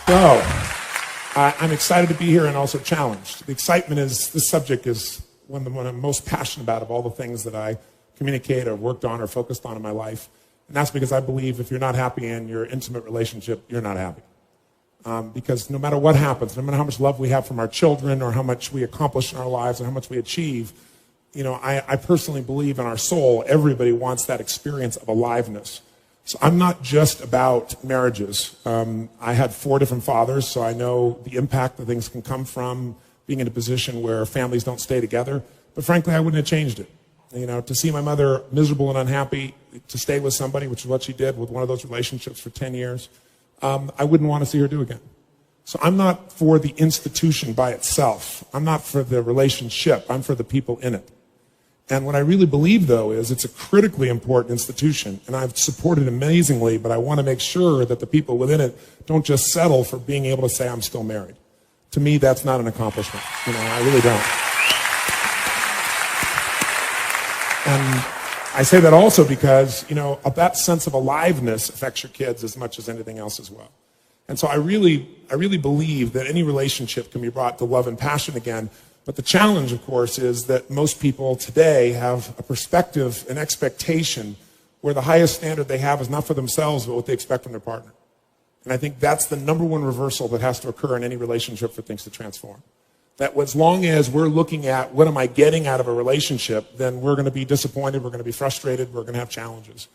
So, I'm excited to be here and also challenged. The excitement is, this subject is one I'm most passionate about of all the things that I communicate or worked on or focused on in my life. And that's because I believe if you're not happy in your intimate relationship, you're not happy. Because no matter what happens, no matter how much love we have from our children or how much we accomplish in our lives and how much we achieve, I personally believe in our soul, everybody wants that experience of aliveness. So I'm not just about marriages. I had 4 different fathers, so I know the impact that things can come from being in a position where families don't stay together. But frankly, I wouldn't have changed it. To see my mother miserable and unhappy, to stay with somebody, which is what she did with one of those relationships for 10 years, I wouldn't want to see her do again. So I'm not for the institution by itself. I'm not for the relationship. I'm for the people in it. And what I really believe, though, is it's a critically important institution, and I've supported it amazingly, but I want to make sure that the people within it don't just settle for being able to say, I'm still married. To me, that's not an accomplishment. I really don't. And I say that also because, that sense of aliveness affects your kids as much as anything else as well. And so I really believe that any relationship can be brought to love and passion again. But the challenge, of course, is that most people today have a perspective, an expectation, where the highest standard they have is not for themselves, but what they expect from their partner. And I think that's the number one reversal that has to occur in any relationship for things to transform. That as long as we're looking at what am I getting out of a relationship, then we're going to be disappointed, we're going to be frustrated, we're going to have challenges.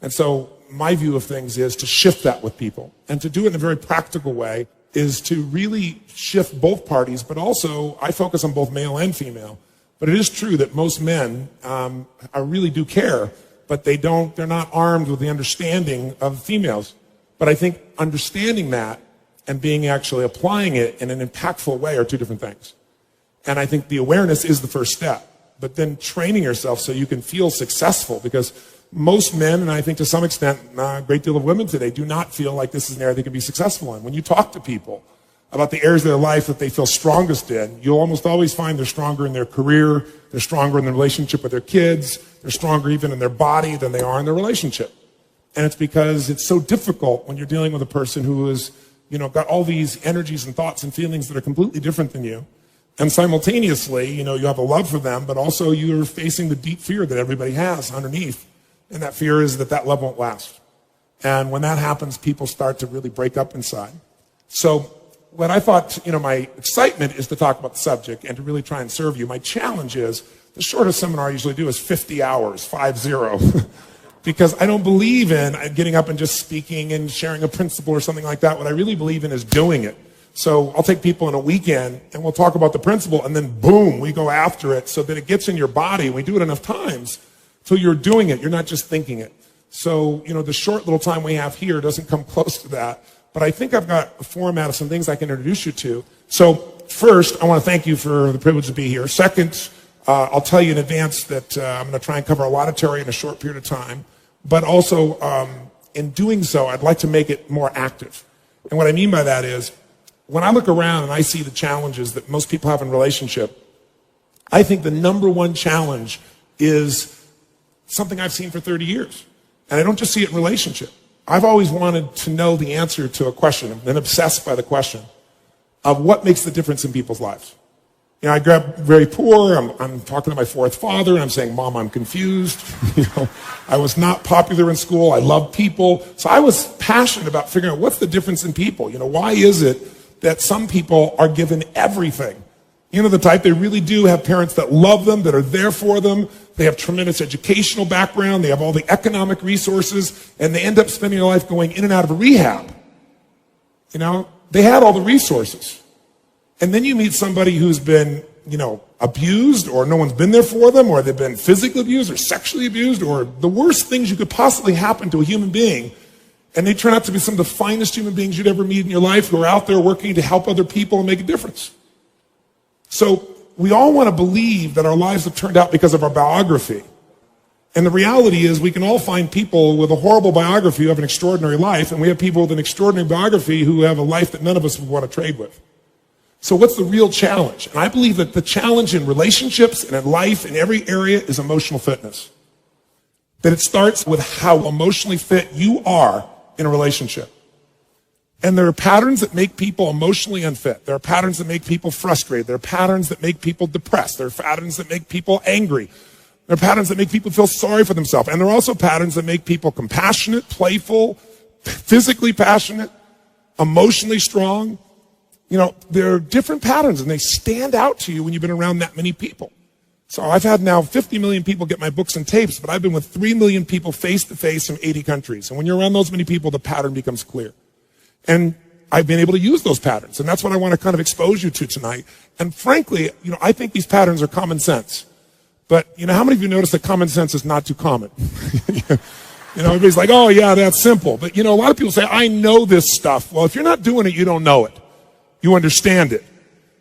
And so my view of things is to shift that with people. And to do it in a very practical way is to really shift both parties, but also I focus on both male and female. But it is true that most men I really do care, but they're not armed with the understanding of females. But I think understanding that and being actually applying it in an impactful way are 2 different things. And I think the awareness is the first step, but then training yourself so you can feel successful, because most men, and I think to some extent a great deal of women today, do not feel like this is an area they can be successful in. When you talk to people about the areas of their life that they feel strongest in, you'll almost always find they're stronger in their career, they're stronger in their relationship with their kids, they're stronger even in their body than they are in their relationship. And it's because it's so difficult when you're dealing with a person who is, got all these energies and thoughts and feelings that are completely different than you. And simultaneously, you have a love for them, but also you're facing the deep fear that everybody has underneath. And that fear is that love won't last. And when that happens, people start to really break up inside. So what I thought, my excitement is to talk about the subject and to really try and serve you. My challenge is, the shortest seminar I usually do is 50 hours, 50. Because I don't believe in getting up and just speaking and sharing a principle or something like that. What I really believe in is doing it. So I'll take people in a weekend and we'll talk about the principle, and then boom, we go after it so that it gets in your body. We do it enough times so you're doing it. You're not just thinking it. So, the short little time we have here doesn't come close to that. But I think I've got a format of some things I can introduce you to. So first, I want to thank you for the privilege to be here. Second, I'll tell you in advance that I'm going to try and cover a lot of territory in a short period of time. But also, in doing so, I'd like to make it more active. And what I mean by that is, when I look around and I see the challenges that most people have in relationship, I think the number one challenge is something I've seen for 30 years. And I don't just see it in relationship. I've always wanted to know the answer to a question. I've been obsessed by the question of what makes the difference in people's lives. I grew up very poor. I'm talking to my 4th father, and I'm saying, Mom, I'm confused. I was not popular in school. I love people. So I was passionate about figuring out what's the difference in people. Why is it that some people are given everything? The type, they really do have parents that love them, that are there for them. They have tremendous educational background. They have all the economic resources, and they end up spending their life going in and out of a rehab. They had all the resources. And then you meet somebody who's been, abused, or no one's been there for them, or they've been physically abused or sexually abused, or the worst things you could possibly happen to a human being. And they turn out to be some of the finest human beings you'd ever meet in your life, who are out there working to help other people and make a difference. So we all want to believe that our lives have turned out because of our biography. And the reality is we can all find people with a horrible biography who have an extraordinary life, and we have people with an extraordinary biography who have a life that none of us would want to trade with. So what's the real challenge? And I believe that the challenge in relationships and in life in every area is emotional fitness. That it starts with how emotionally fit you are in a relationship. And there are patterns that make people emotionally unfit. There are patterns that make people frustrated. There are patterns that make people depressed. There are patterns that make people angry. There are patterns that make people feel sorry for themselves. And there are also patterns that make people compassionate, playful, physically passionate, emotionally strong. You know, there are different patterns, and they stand out to you when you've been around that many people. So I've had now 50 million people get my books and tapes, but I've been with 3 million people face-to-face from 80 countries. And when you're around those many people, the pattern becomes clear. And I've been able to use those patterns, and that's what I want to kind of expose you to tonight. And frankly, you know, I think these patterns are common sense. But, you know, how many of you notice that common sense is not too common? You know, everybody's like, oh, yeah, that's simple. But, you know, a lot of people say, I know this stuff. Well, if you're not doing it, you don't know it. You understand it.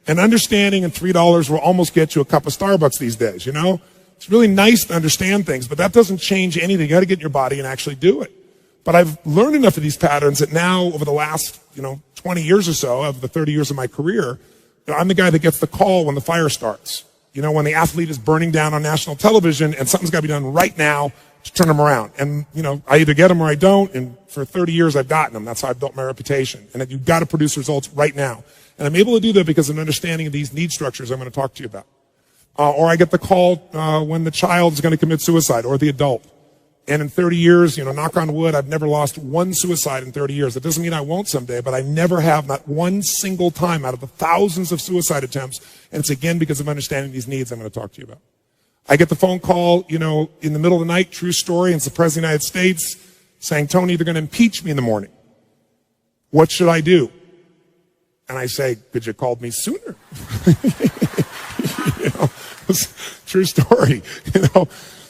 And understanding and $3 will almost get you a cup of Starbucks these days, you know? It's really nice to understand things, but that doesn't change anything. You got to get in your body and actually do it. But I've learned enough of these patterns that now, over the last, 20 years or so, of the 30 years of my career, I'm the guy that gets the call when the fire starts. You know, when the athlete is burning down on national television and something's got to be done right now to turn them around. And, I either get them or I don't. And for 30 years, I've gotten them. That's how I've built my reputation. And that you've got to produce results right now. And I'm able to do that because of an understanding of these need structures I'm going to talk to you about. Or I get the call when the child is going to commit suicide, or the adult. And in 30 years, knock on wood, I've never lost one suicide in 30 years. That doesn't mean I won't someday, but I never have, not one single time out of the thousands of suicide attempts. And it's again because of understanding these needs I'm going to talk to you about. I get the phone call, in the middle of the night, true story, and it's the President of the United States saying, Tony, they're going to impeach me in the morning. What should I do? And I say, could you have called me sooner? True story,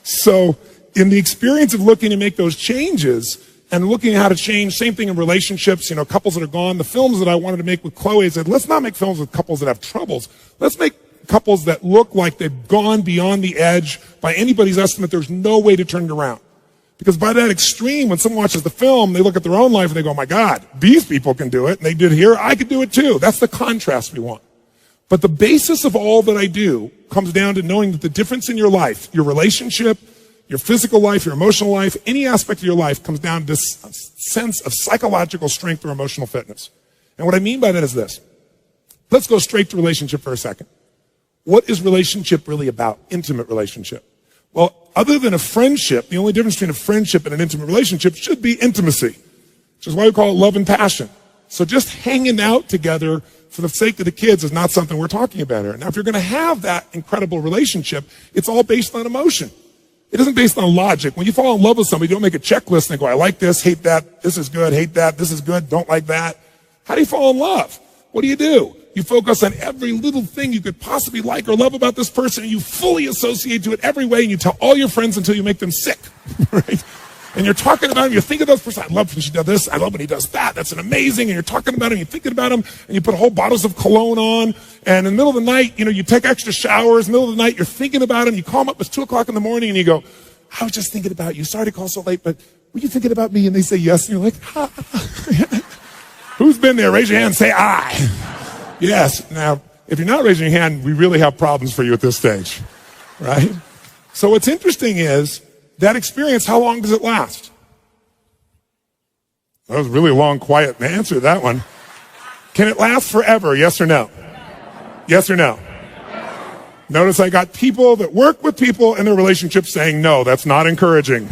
So in the experience of looking to make those changes and looking at how to change, same thing in relationships, couples that are gone, the films that I wanted to make with Chloe, I said, let's not make films with couples that have troubles. Let's make couples that look like they've gone beyond the edge. By anybody's estimate, there's no way to turn it around. Because by that extreme, when someone watches the film, they look at their own life and they go, oh my God, these people can do it. And they did here, I could do it too. That's the contrast we want. But the basis of all that I do comes down to knowing that the difference in your life, your relationship, your physical life, your emotional life, any aspect of your life comes down to this sense of psychological strength or emotional fitness. And what I mean by that is this. Let's go straight to relationship for a second. What is relationship really about? Intimate relationship. Well, other than a friendship, the only difference between a friendship and an intimate relationship should be intimacy, which is why we call it love and passion. So just hanging out together for the sake of the kids is not something we're talking about here. Now, if you're going to have that incredible relationship, it's all based on emotion. It isn't based on logic. When you fall in love with somebody, you don't make a checklist and go, I like this, hate that, this is good, hate that, this is good, don't like that. How do you fall in love? What do? You focus on every little thing you could possibly like or love about this person, and you fully associate to it every way, and you tell all your friends until you make them sick, right? And you're talking about him, you think of this person, I love when she does this, I love when he does that, that's an amazing, and you're talking about him, you're thinking about him, and you put whole bottles of cologne on, and in the middle of the night, you take extra showers, in the middle of the night, you're thinking about him, you call him up, it's 2 o'clock in the morning, and you go, I was just thinking about you, sorry to call so late, but were you thinking about me? And they say yes, and you're like, ha. Who's been there? Raise your hand and say I. Yes. Now, if you're not raising your hand, we really have problems for you at this stage, right? So what's interesting is that experience, how long does it last? That was really a long, quiet answer to that one. Can it last forever? Yes or no? Yes or no? Notice I got people that work with people in their relationships saying, no, that's not encouraging.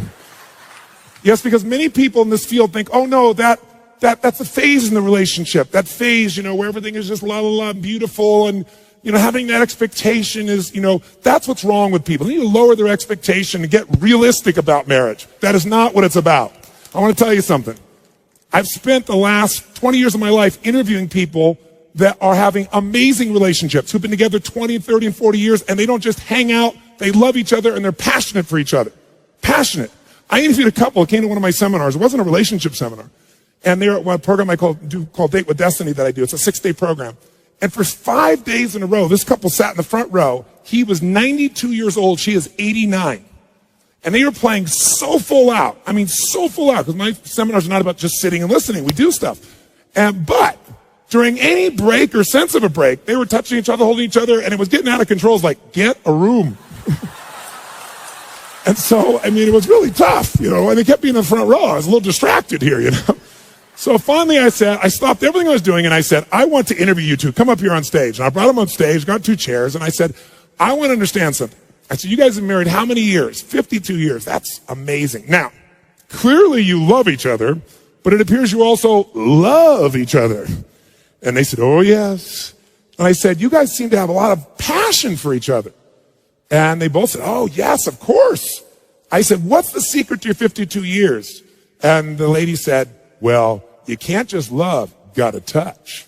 Yes, because many people in this field think, oh no, that's a phase in the relationship. That phase, where everything is just la la la beautiful, and having that expectation is, that's what's wrong with people. They need to lower their expectation and get realistic about marriage. That is not what it's about. I want to tell you something. I've spent the last 20 years of my life interviewing people that are having amazing relationships, who've been together 20 and 30 and 40 years, and they don't just hang out, they love each other, and they're passionate for each other. Passionate. I interviewed a couple who came to one of my seminars. It wasn't a relationship seminar. And they're at a program I called Date with Destiny that I do. It's a 6-day program. And for 5 days in a row, this couple sat in the front row. He was 92 years old. She is 89. And they were playing so full out. I mean, so full out. Because my seminars are not about just sitting and listening. We do stuff. But during any break or sense of a break, they were touching each other, holding each other. And it was getting out of control. It was like, get a room. And so, it was really tough, and they kept me in the front row. I was a little distracted here, So finally I stopped everything I was doing and I said, I want to interview you two. Come up here on stage. And I brought them on stage, got 2 chairs, and I said, I want to understand something. I said, you guys have been married how many years? 52 years. That's amazing. Now, clearly you love each other, but it appears you also love each other. And they said, oh yes. And I said, you guys seem to have a lot of passion for each other. And they both said, oh yes, of course. I said, what's the secret to your 52 years? And the lady said, well, you can't just love, gotta touch.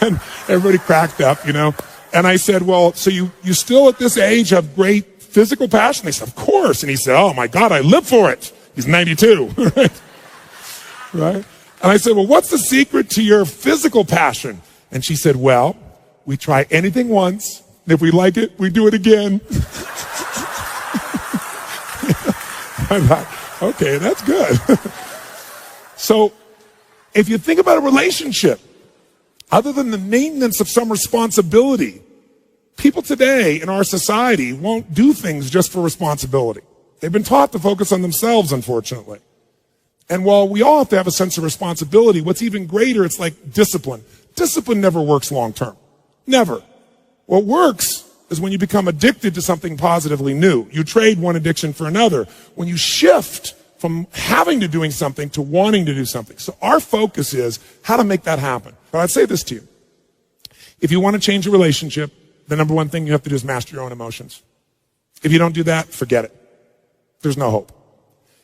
And everybody cracked up, you know. And I said, well, so you still at this age have great physical passion? They said, of course. And he said, oh my God, I live for it. He's 92, right? Right? And I said, well, what's the secret to your physical passion? And she said, well, we try anything once, and if we like it, we do it again. I thought, okay, that's good. So if you think about a relationship, other than the maintenance of some responsibility, people today in our society won't do things just for responsibility. They've been taught to focus on themselves, unfortunately. And while we all have to have a sense of responsibility, what's even greater, it's like discipline. Discipline never works long term. Never. What works is when you become addicted to something positively new. You trade one addiction for another. When you shift from having to doing something to wanting to do something. So our focus is how to make that happen. But I'd say this to you. If you want to change a relationship, the number one thing you have to do is master your own emotions. If you don't do that, forget it. There's no hope.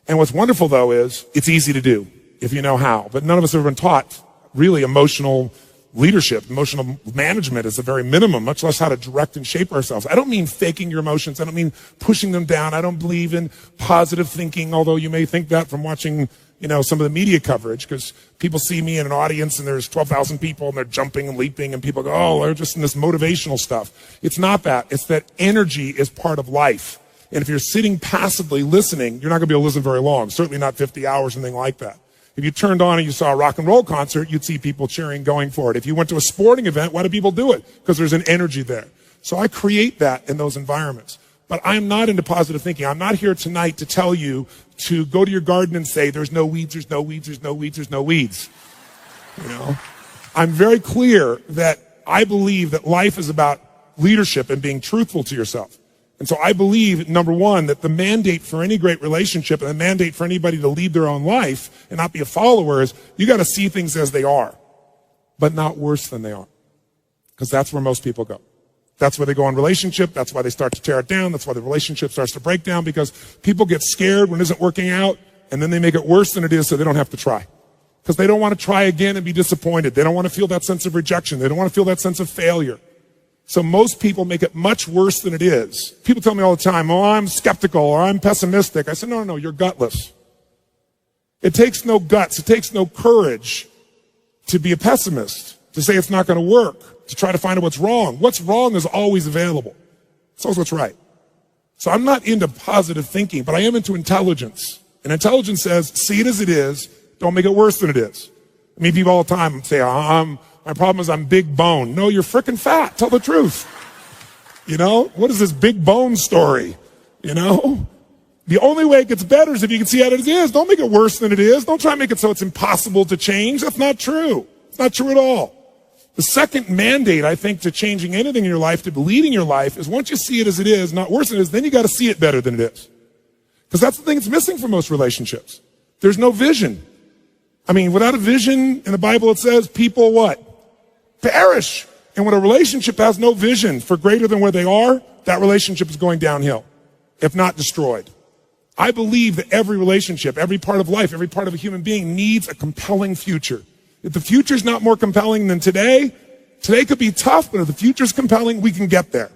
And what's wonderful, though, is it's easy to do if you know how. But none of us have been taught really emotional leadership. Emotional management is the very minimum, much less how to direct and shape ourselves. I don't mean faking your emotions. I don't mean pushing them down. I don't believe in positive thinking, although you may think that from watching, some of the media coverage, because people see me in an audience and there's 12,000 people and they're jumping and leaping and people go, oh, they're just in this motivational stuff. It's not that. It's that energy is part of life. And if you're sitting passively listening, you're not going to be able to listen very long, certainly not 50 hours, anything like that. If you turned on and you saw a rock and roll concert, you'd see people cheering, going for it. If you went to a sporting event, why do people do it? Because there's an energy there. So I create that in those environments. But I'm not into positive thinking. I'm not here tonight to tell you to go to your garden and say, there's no weeds, there's no weeds, there's no weeds, there's no weeds. I'm very clear that I believe that life is about leadership and being truthful to yourself. And so I believe, number one, that the mandate for any great relationship and the mandate for anybody to lead their own life and not be a follower is you got to see things as they are, but not worse than they are. Because that's where most people go. That's where they go in relationship. That's why they start to tear it down. That's why the relationship starts to break down, because people get scared when it isn't working out, and then they make it worse than it is so they don't have to try. Because they don't want to try again and be disappointed. They don't want to feel that sense of rejection. They don't want to feel that sense of failure. So most people make it much worse than it is. People tell me all the time, oh, I'm skeptical or I'm pessimistic. I said, no, you're gutless. It takes no guts. It takes no courage to be a pessimist, to say it's not going to work, to try to find out what's wrong. What's wrong is always available. It's always what's right. So I'm not into positive thinking, but I am into intelligence. And intelligence says, see it as it is. Don't make it worse than it is. I mean, people all the time say, my problem is I'm big bone. No, you're frickin' fat. Tell the truth. What is this big bone story? The only way it gets better is if you can see how it is. Don't make it worse than it is. Don't try to make it so it's impossible to change. That's not true. It's not true at all. The second mandate, I think, to changing anything in your life, to leading your life, is once you see it as it is, not worse than it is, then you got to see it better than it is. Because that's the thing that's missing for most relationships. There's no vision. I mean, without a vision, in the Bible it says people what? Perish. And when a relationship has no vision for greater than where they are, that relationship is going downhill, if not destroyed. I believe that every relationship, every part of life, every part of a human being needs a compelling future. If the future is not more compelling than today could be tough, but if the future is compelling, we can get there.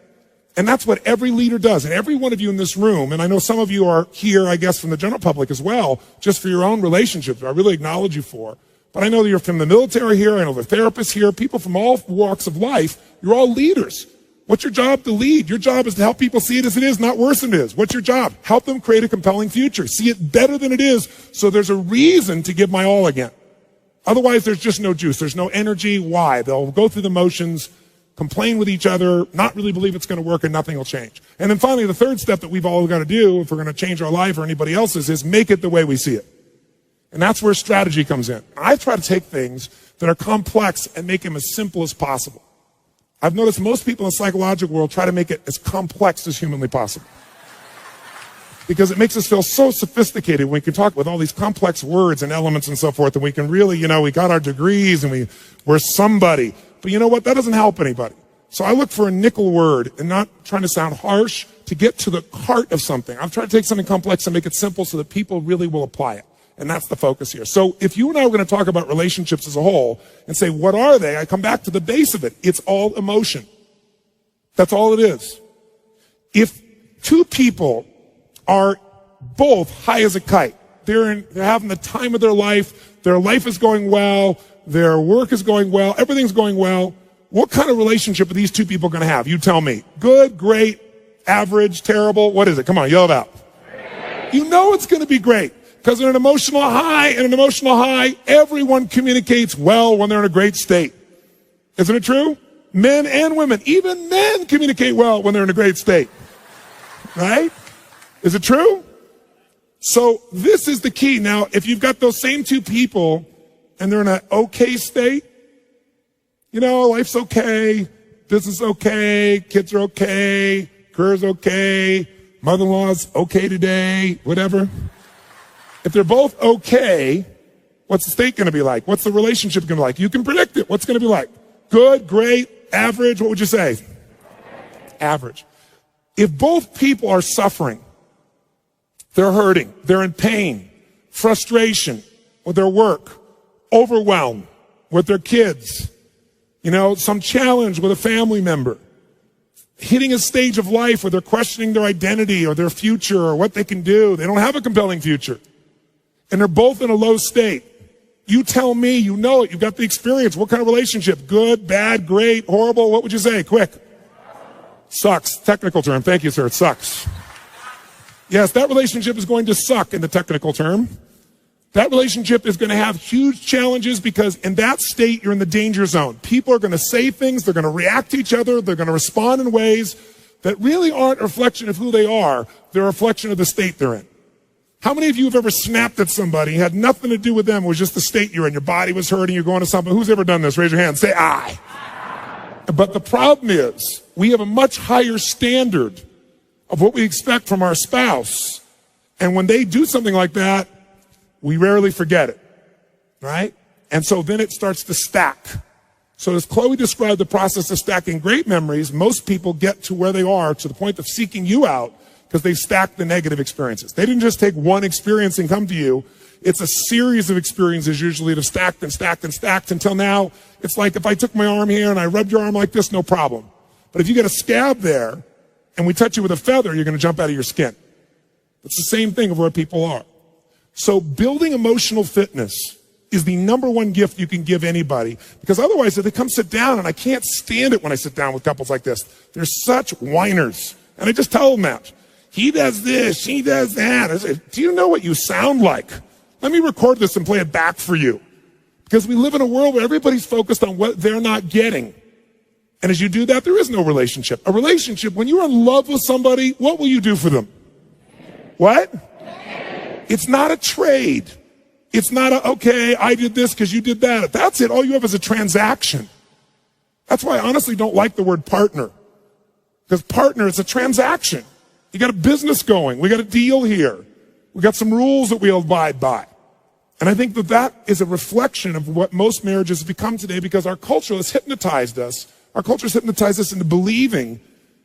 And that's what every leader does. And every one of you in this room, and I know some of you are here, I guess, from the general public as well, just for your own relationships, I really acknowledge you for. But I know that you're from the military here, I know the therapists here, people from all walks of life. You're all leaders. What's your job? To lead. Your job is to help people see it as it is, not worse than it is. What's your job? Help them create a compelling future. See it better than it is, so there's a reason to give my all again. Otherwise, there's just no juice. There's no energy. Why? They'll go through the motions. complain with each other, not really believe it's going to work, and nothing will change. And then finally, the third step that we've all got to do if we're going to change our life or anybody else's is make it the way we see it. And that's where strategy comes in. I try to take things that are complex and make them as simple as possible. I've noticed most people in the psychological world try to make it as complex as humanly possible. Because it makes us feel so sophisticated when we can talk with all these complex words and elements and so forth, and we can really, we got our degrees and we're somebody. But you know what? That doesn't help anybody. So I look for a nickel word and not trying to sound harsh to get to the heart of something. I'm trying to take something complex and make it simple so that people really will apply it. And that's the focus here. So if you and I were going to talk about relationships as a whole and say, what are they? I come back to the base of it. It's all emotion. That's all it is. If two people are both high as a kite, they're having the time of their life is going well, their work is going well, everything's going well, what kind of relationship are these two people going to have? You tell me. Good, great, average, terrible, what is it? Come on, yell it out. You know it's going to be great. Because in an emotional high, everyone communicates well when they're in a great state. Isn't it true? Men and women, even men communicate well when they're in a great state. Right? Is it true? So this is the key. Now, if you've got those same two people and they're in an okay state, life's okay, business okay, kids are okay, career's okay, mother-in-law's okay today, whatever. If they're both okay, what's the state going to be like? What's the relationship going to be like? You can predict it. What's going to be like? Good, great, average, what would you say? Average. If both people are suffering, they're hurting, they're in pain, frustration with their work, overwhelmed with their kids, some challenge with a family member, hitting a stage of life where they're questioning their identity or their future or what they can do. They don't have a compelling future. And they're both in a low state. You tell me, you know it, you've got the experience. What kind of relationship? Good, bad, great, horrible? What would you say? Quick. Sucks. Technical term. Thank you, sir. It sucks. Yes, that relationship is going to suck in the technical term. That relationship is going to have huge challenges because in that state, you're in the danger zone. People are going to say things, they're going to react to each other, they're going to respond in ways that really aren't a reflection of who they are. They're a reflection of the state they're in. How many of you have ever snapped at somebody, had nothing to do with them, it was just the state you're in, your body was hurting, you're going to something? Who's ever done this? Raise your hand. Say, I. But the problem is, we have a much higher standard of what we expect from our spouse. And when they do something like that, we rarely forget it, right? And so then it starts to stack. So as Chloe described the process of stacking great memories, most people get to where they are to the point of seeking you out because they've stacked the negative experiences. They didn't just take one experience and come to you. It's a series of experiences usually that have stacked and stacked and stacked until now it's like if I took my arm here and I rubbed your arm like this, no problem. But if you get a scab there and we touch you with a feather, you're going to jump out of your skin. It's the same thing of where people are. So building emotional fitness is the number one gift you can give anybody, because otherwise if they come sit down, and I can't stand it when I sit down with couples like this, they're such whiners. And I just tell them that. He does this, she does that. I say, do you know what you sound like? Let me record this and play it back for you. Because we live in a world where everybody's focused on what they're not getting. And as you do that, there is no relationship. A relationship, when you're in love with somebody, what will you do for them? What? It's not a trade. It's not a, okay, I did this because you did that. If that's it, all you have is a transaction. That's why I honestly don't like the word partner. Because partner is a transaction. You got a business going. We got a deal here. We got some rules that we'll abide by. And I think that that is a reflection of what most marriages have become today, because our culture has hypnotized us. Our culture has hypnotized us into believing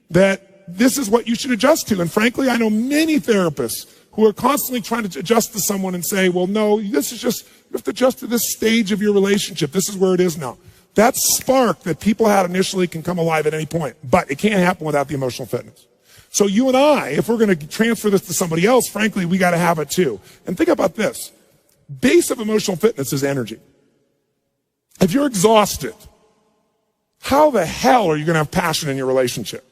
that this is what you should adjust to. And frankly, I know many therapists who are constantly trying to adjust to someone and say, well, no, this is just, you have to adjust to this stage of your relationship. This is where it is now. That spark that people had initially can come alive at any point, but it can't happen without the emotional fitness. So you and I, if we're going to transfer this to somebody else, frankly, we got to have it too. And think about this. Base of emotional fitness is energy. If you're exhausted, how the hell are you going to have passion in your relationship?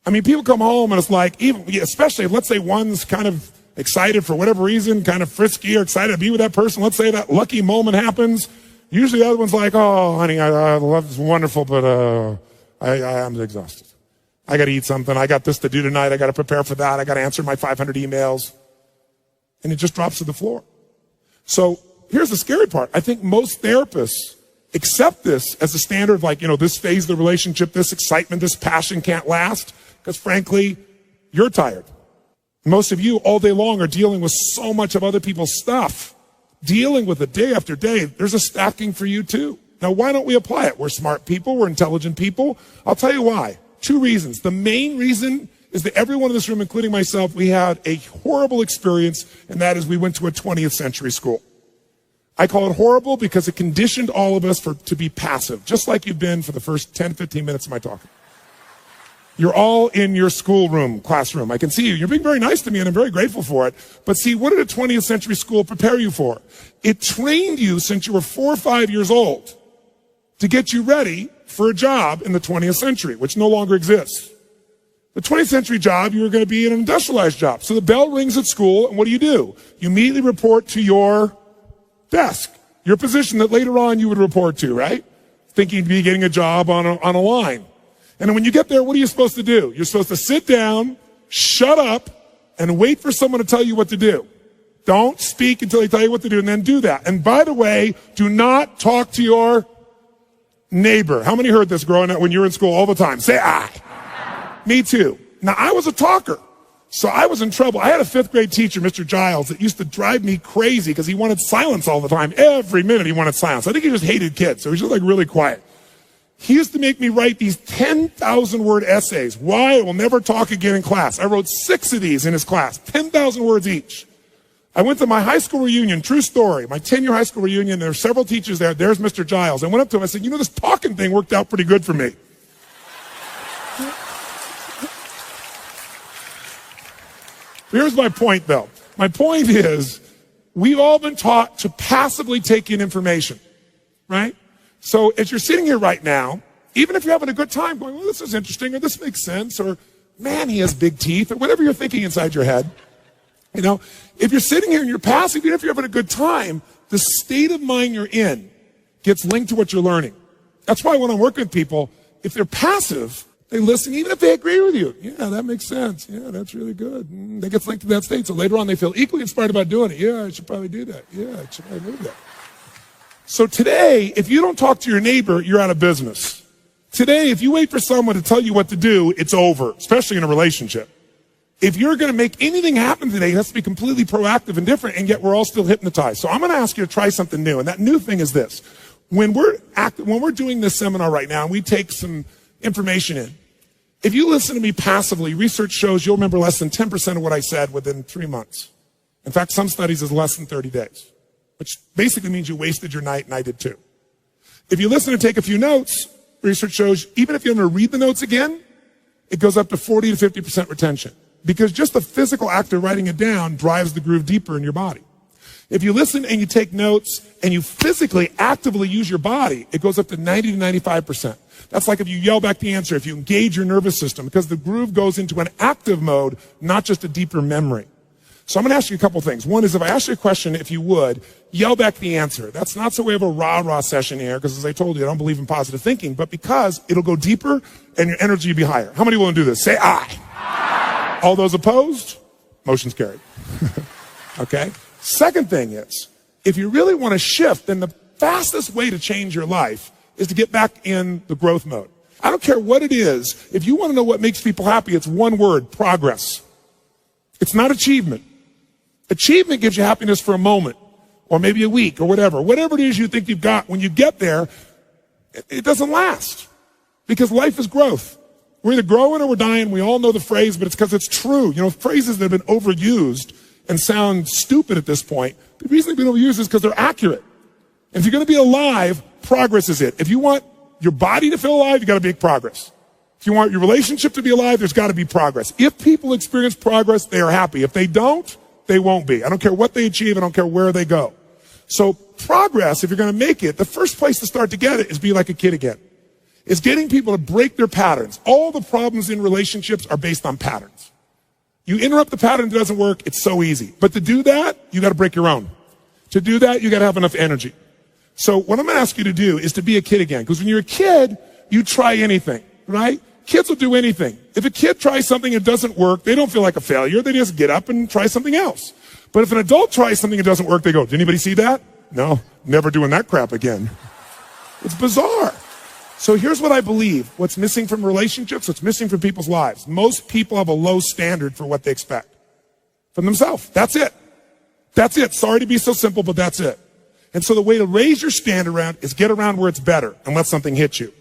I mean, people come home and it's like, even, especially if, let's say, one's kind of excited for whatever reason, kind of frisky or excited to be with that person. Let's say that lucky moment happens. Usually the other one's like, oh, honey, I love this, wonderful, but I'm exhausted. I got to eat something. I got this to do tonight. I got to prepare for that. I got to answer my 500 emails. And it just drops to the floor. So here's the scary part. I think most therapists accept this as a standard of like, this phase of the relationship, this excitement, this passion can't last because frankly, you're tired. Most of you all day long are dealing with so much of other people's stuff, dealing with it day after day. There's a stacking for you too. Now, why don't we apply it? We're smart people. We're intelligent people. I'll tell you why. 2 reasons. The main reason is that everyone in this room, including myself, we had a horrible experience, and that is we went to a 20th century school. I call it horrible because it conditioned all of us to be passive, just like you've been for the first 10, 15 minutes of my talk. You're all in your classroom. I can see you. You're being very nice to me, and I'm very grateful for it. But see, what did a 20th century school prepare you for? It trained you since you were 4 or 5 years old to get you ready for a job in the 20th century, which no longer exists. The 20th century job, you were going to be an industrialized job. So the bell rings at school, and what do? You immediately report to your desk, your position that later on you would report to, right? Thinking you'd be getting a job on a line. And then when you get there, what are you supposed to do? You're supposed to sit down, shut up, and wait for someone to tell you what to do. Don't speak until they tell you what to do, and then do that. And by the way, do not talk to your neighbor. How many heard this growing up when you were in school all the time? Say I. Me too. Now, I was a talker, so I was in trouble. I had a 5th grade teacher, Mr. Giles, that used to drive me crazy because he wanted silence all the time. Every minute he wanted silence. I think he just hated kids, so he was just like really quiet. He used to make me write these 10,000 word essays. Why I will never talk again in class. I wrote 6 of these in his class, 10,000 words each. I went to my high school reunion, true story, my 10-year high school reunion. There were several teachers there. There's Mr. Giles. I went up to him. I said, this talking thing worked out pretty good for me. Here's my point, though. My point is, we've all been taught to passively take in information, right? So as you're sitting here right now, even if you're having a good time going, well, this is interesting, or this makes sense, or man, he has big teeth, or whatever you're thinking inside your head, if you're sitting here and you're passive, even if you're having a good time, the state of mind you're in gets linked to what you're learning. That's why when I'm working with people, if they're passive, they listen, even if they agree with you. Yeah, that makes sense. Yeah, that's really good. They get linked to that state. So later on, they feel equally inspired about doing it. Yeah, I should probably do that. Yeah, I should probably move that. So today, if you don't talk to your neighbor, you're out of business. Today, if you wait for someone to tell you what to do, it's over, especially in a relationship. If you're going to make anything happen today, it has to be completely proactive and different, and yet we're all still hypnotized. So I'm going to ask you to try something new, and that new thing is this. When we're doing this seminar right now, and we take some information in, if you listen to me passively, research shows you'll remember less than 10% of what I said within 3 months. In fact, some studies is less than 30 days, which basically means you wasted your night, and I did too. If you listen and take a few notes, research shows even if you're going to read the notes again, it goes up to 40 to 50% retention. Because just the physical act of writing it down drives the groove deeper in your body. If you listen and you take notes and you physically actively use your body, it goes up to 90 to 95%. That's like if you yell back the answer, if you engage your nervous system, because the groove goes into an active mode, not just a deeper memory. So I'm going to ask you a couple things. One is if I ask you a question, if you would, yell back the answer. That's not so we have a rah-rah session here, because as I told you, I don't believe in positive thinking, but because it'll go deeper and your energy will be higher. How many will do this? Say aye. Aye. All those opposed? Motion's carried. Okay? Second thing is, if you really want to shift, then the fastest way to change your life is to get back in the growth mode. I don't care what it is. If you want to know what makes people happy, it's one word: progress. It's not achievement. Achievement gives you happiness for a moment, or maybe a week, or whatever. Whatever it is you think you've got, when you get there, it doesn't last. Because life is growth. We're either growing or we're dying. We all know the phrase, but it's because it's true. Phrases that have been overused and sound stupid at this point, the reason they've been overused is because they're accurate. If you're going to be alive, progress is it. If you want your body to feel alive, you got to make progress. If you want your relationship to be alive, there's got to be progress. If people experience progress, they are happy. If they don't, they won't be. I don't care what they achieve. I don't care where they go. So progress, if you're going to make it, the first place to start to get it is be like a kid again. It's getting people to break their patterns. All the problems in relationships are based on patterns. You interrupt the pattern that doesn't work, it's so easy. But to do that, you got to break your own. To do that, you got to have enough energy. So what I'm going to ask you to do is to be a kid again. Because when you're a kid, you try anything. right? Kids will do anything. If a kid tries something and it doesn't work, they don't feel like a failure. They just get up and try something else. But if an adult tries something and it doesn't work, they go, did anybody see that? No, never doing that crap again. It's bizarre. So here's what I believe. What's missing from relationships, what's missing from people's lives. Most people have a low standard for what they expect from themselves. That's it. That's it. Sorry to be so simple, but that's it. And so the way to raise your standard around is get around where it's better and let something hit you.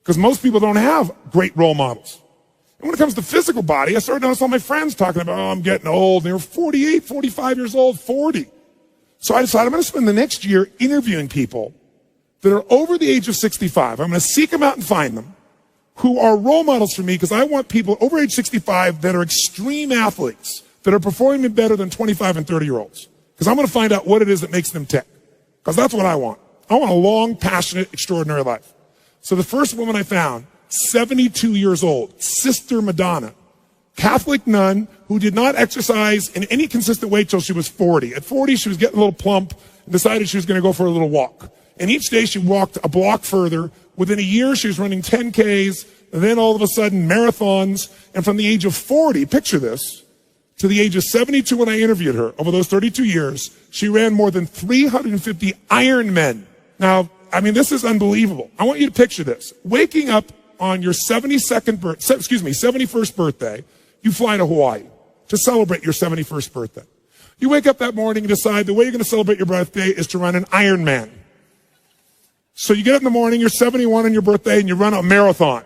Because most people don't have great role models. And when it comes to physical body, I started noticing all my friends talking about, oh, I'm getting old. And they were 48, 45 years old, 40. So I decided I'm going to spend the next year interviewing people that are over the age of 65. I'm going to seek them out and find them who are role models for me, because I want people over age 65 that are extreme athletes that are performing better than 25 and 30-year-olds. Because I'm going to find out what it is that makes them tick. Because that's what I want. I want a long, passionate, extraordinary life. So the first woman I found, 72 years old, Sister Madonna, Catholic nun who did not exercise in any consistent way till she was 40. At 40, she was getting a little plump and decided she was going to go for a little walk. And each day she walked a block further. Within a year, she was running 10Ks, and then all of a sudden marathons. And from the age of 40, picture this, to the age of 72 when I interviewed her, over those 32 years, she ran more than 350 Ironmen. Now, I mean, this is unbelievable. I want you to picture this. Waking up on your 71st birthday, you fly to Hawaii to celebrate your 71st birthday. You wake up that morning and decide the way you're going to celebrate your birthday is to run an Ironman. So you get up in the morning, you're 71 on your birthday, and you run a marathon.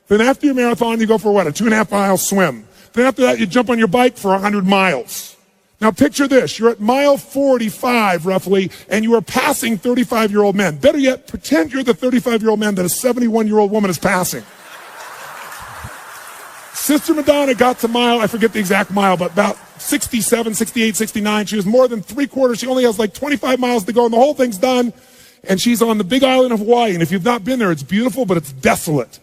Then after your marathon, you go for what, a 2.5-mile swim. Then after that, you jump on your bike for 100 miles. Now picture this, you're at mile 45 roughly, and you are passing 35-year-old men. Better yet, pretend you're the 35-year-old man that a 71-year-old woman is passing. Sister Madonna got to mile, I forget the exact mile, but about 67, 68, 69. She was more than three-quarters. She only has like 25 miles to go, and the whole thing's done. And she's on the big island of Hawaii. And if you've not been there, it's beautiful, but it's desolate.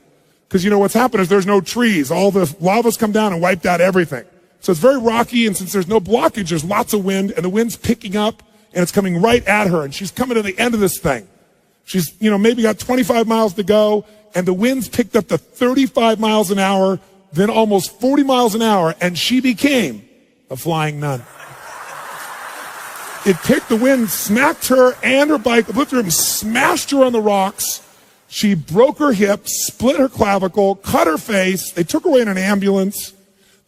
Because you know what's happened is there's no trees. All the lava's come down and wiped out everything. So it's very rocky, and since there's no blockage, there's lots of wind, and the wind's picking up, and it's coming right at her, and she's coming to the end of this thing. She's, maybe got 25 miles to go, and the wind's picked up to 35 miles an hour, then almost 40 miles an hour, and she became a flying nun. It kicked the wind, smacked her and her bike, lifted her and smashed her on the rocks. She broke her hip, split her clavicle, cut her face. They took her away in an ambulance.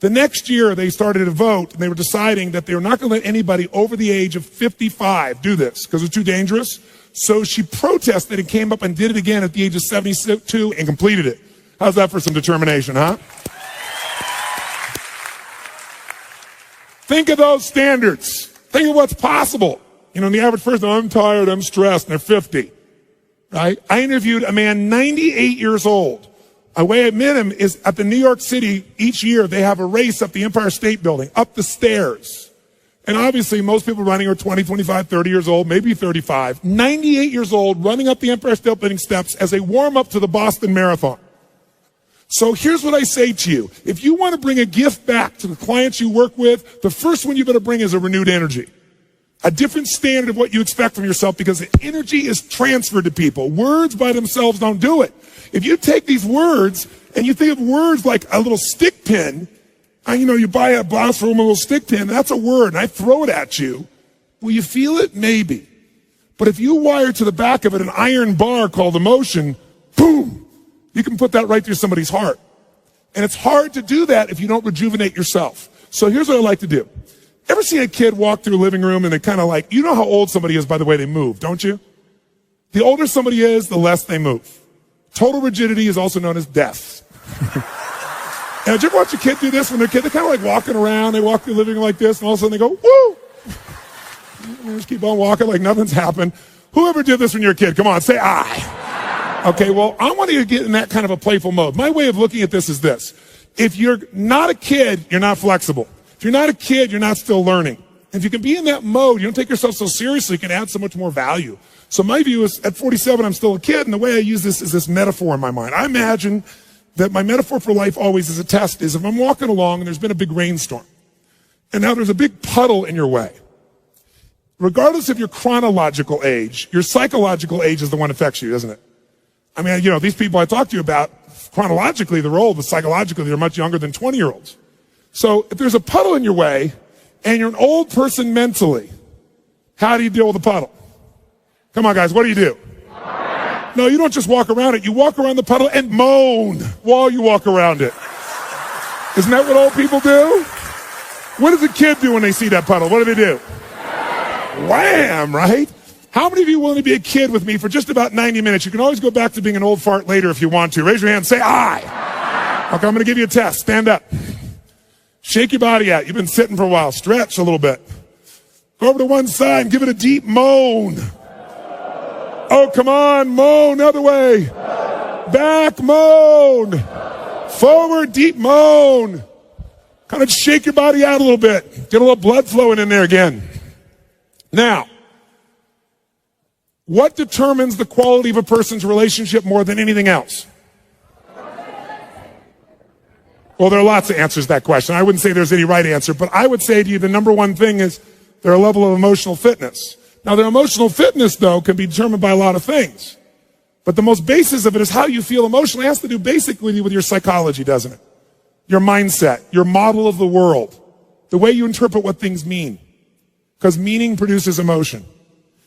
The next year, they started a vote, and they were deciding that they were not going to let anybody over the age of 55 do this because it's too dangerous. So she protested and came up and did it again at the age of 72 and completed it. How's that for some determination, huh? Think of those standards. Think of what's possible. The average person, I'm tired, I'm stressed, and they're 50. Right? I interviewed a man 98 years old. A way I met him is at the New York City, each year they have a race up the Empire State Building, up the stairs. And obviously most people running are 20, 25, 30 years old, maybe 35. 98 years old, running up the Empire State Building steps as they warm up to the Boston Marathon. So here's what I say to you. If you want to bring a gift back to the clients you work with, the first one you better bring is a renewed energy. A different standard of what you expect from yourself, because the energy is transferred to people. Words by themselves don't do it. If you take these words and you think of words like a little stick pin, you buy a box from a little stick pin, that's a word, and I throw it at you. Will you feel it? Maybe. But if you wire to the back of it an iron bar called emotion, boom, you can put that right through somebody's heart. And it's hard to do that if you don't rejuvenate yourself. So here's what I like to do. Ever seen a kid walk through a living room and they kind of you know how old somebody is by the way they move, don't you? The older somebody is, the less they move. Total rigidity is also known as death. And did you ever watch a kid do this when they're a kid? They're kind of walking around, they walk through the living room like this, and all of a sudden they go, woo! And they just keep on walking like nothing's happened. Whoever did this when you're a kid, come on, say I. Okay, well, I want you to get in that kind of a playful mode. My way of looking at this is this. If you're not a kid, you're not flexible. If you're not a kid, you're not still learning. If you can be in that mode, you don't take yourself so seriously, you can add so much more value. So my view is, at 47, I'm still a kid, and the way I use this is this metaphor in my mind. I imagine that my metaphor for life always as a test is if I'm walking along and there's been a big rainstorm, and now there's a big puddle in your way. Regardless of your chronological age, your psychological age is the one that affects you, isn't it? I mean, these people I talk to you about, chronologically they're old, but psychologically they're much younger than 20-year-olds. So if there's a puddle in your way and you're an old person mentally, how do you deal with a puddle? Come on, guys, what do? No, you don't just walk around it. You walk around the puddle and moan while you walk around it. Isn't that what old people do? What does a kid do when they see that puddle? What do? Wham, right? How many of you are willing to be a kid with me for just about 90 minutes? You can always go back to being an old fart later if you want to. Raise your hand, say aye. Okay, I'm going to give you a test. Stand up. Shake your body out. You've been sitting for a while. Stretch a little bit. Go over to one side and give it a deep moan. Oh, come on, moan, other way. Back, moan. Forward, deep moan. Kind of shake your body out a little bit. Get a little blood flowing in there again. Now, what determines the quality of a person's relationship more than anything else? Well, there are lots of answers to that question. I wouldn't say there's any right answer, but I would say to you the number one thing is their level of emotional fitness. Now, their emotional fitness, though, can be determined by a lot of things. But the most basis of it is how you feel emotionally. It has to do basically with your psychology, doesn't it? Your mindset, your model of the world, the way you interpret what things mean. Because meaning produces emotion.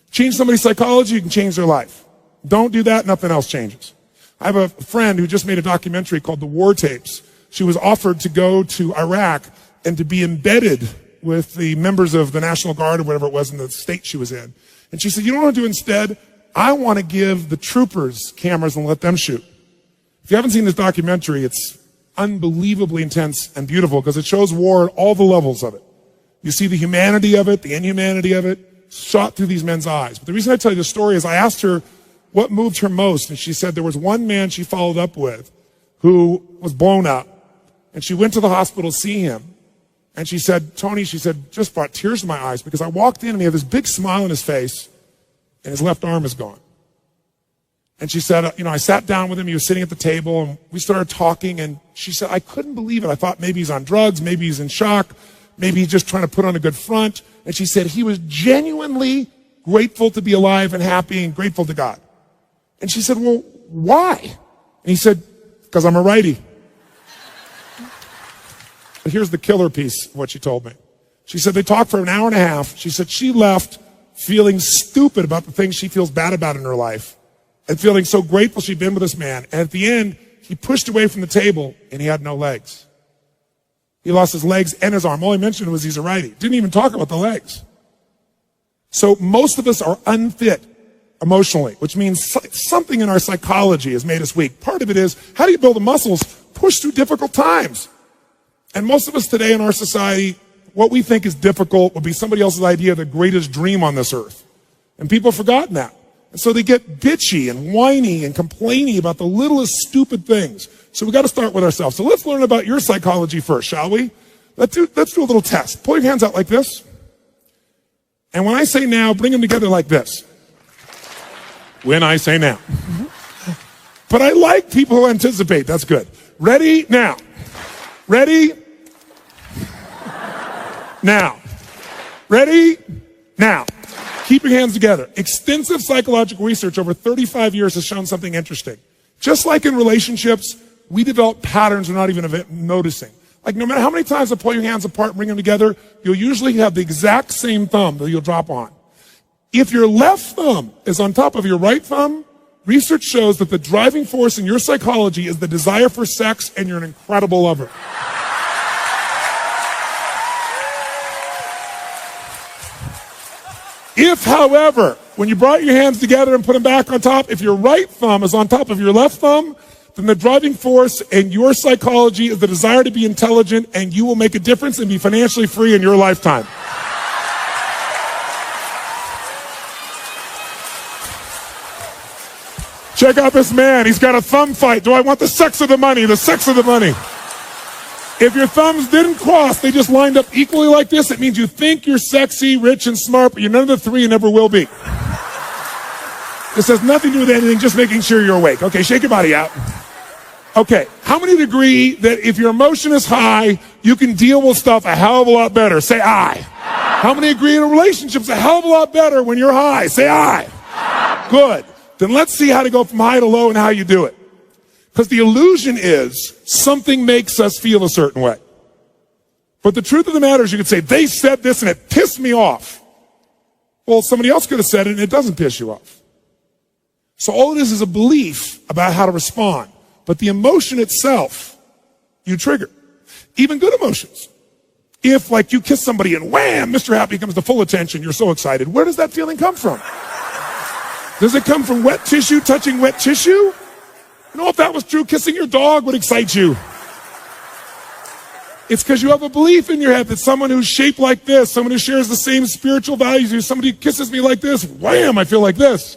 Change somebody's psychology, you can change their life. Don't do that, nothing else changes. I have a friend who just made a documentary called The War Tapes. She was offered to go to Iraq and to be embedded with the members of the National Guard or whatever it was in the state she was in. And she said, you know what I want to do instead? I want to give the troopers cameras and let them shoot. If you haven't seen this documentary, it's unbelievably intense and beautiful because it shows war at all the levels of it. You see the humanity of it, the inhumanity of it, shot through these men's eyes. But the reason I tell you this story is I asked her what moved her most, and she said there was one man she followed up with who was blown up, and she went to the hospital to see him. And she said, Tony, she said, just brought tears to my eyes because I walked in and he had this big smile on his face and his left arm is gone. And she said, I sat down with him. He was sitting at the table and we started talking. And she said, I couldn't believe it. I thought maybe he's on drugs. Maybe he's in shock. Maybe he's just trying to put on a good front. And she said he was genuinely grateful to be alive and happy and grateful to God. And she said, well, why? And he said, because I'm a righty. But here's the killer piece of what she told me. She said they talked for an hour and a half. She said she left feeling stupid about the things she feels bad about in her life and feeling so grateful she'd been with this man. And at the end, he pushed away from the table and he had no legs. He lost his legs and his arm. All he mentioned was he's a righty. Didn't even talk about the legs. So most of us are unfit emotionally, which means something in our psychology has made us weak. Part of it is, how do you build the muscles? Push through difficult times. And most of us today in our society, what we think is difficult would be somebody else's idea of the greatest dream on this earth. And people have forgotten that. And so they get bitchy and whiny and complaining about the littlest stupid things. So we got to start with ourselves. So let's learn about your psychology first, shall we? Let's do a little test. Pull your hands out like this. And when I say now, bring them together like this. When I say now. But I like people who anticipate. That's good. Ready? Now. Ready? Now. Ready? Now. Keep your hands together. Extensive psychological research over 35 years has shown something interesting. Just like in relationships, we develop patterns we're not even noticing. Like no matter how many times I pull your hands apart and bring them together, you'll usually have the exact same thumb that you'll drop on. If your left thumb is on top of your right thumb, research shows that the driving force in your psychology is the desire for sex and you're an incredible lover. If, however, when you brought your hands together and put them back on top, if your right thumb is on top of your left thumb, then the driving force in your psychology is the desire to be intelligent and you will make a difference and be financially free in your lifetime. Check out this man. He's got a thumb fight. Do I want the sex or the money? The sex or the money. If your thumbs didn't cross, they just lined up equally like this, it means you think you're sexy, rich, and smart, but you're none of the three and never will be. This has nothing to do with anything, just making sure you're awake. Okay, shake your body out. Okay, how many agree that if your emotion is high, you can deal with stuff a hell of a lot better? Say aye. How many agree in a relationship's a hell of a lot better when you're high? Say aye. Good. Then let's see how to go from high to low and how you do it. Because the illusion is something makes us feel a certain way. But the truth of the matter is you could say, they said this and it pissed me off. Well, somebody else could have said it and it doesn't piss you off. So all it is a belief about how to respond. But the emotion itself, you trigger. Even good emotions. If, like, you kiss somebody and wham, Mr. Happy comes to full attention, you're so excited, where does that feeling come from? Does it come from wet tissue touching wet tissue? You know, if that was true, kissing your dog would excite you. It's because you have a belief in your head that someone who's shaped like this, someone who shares the same spiritual values as you, somebody who kisses me like this, wham, I feel like this.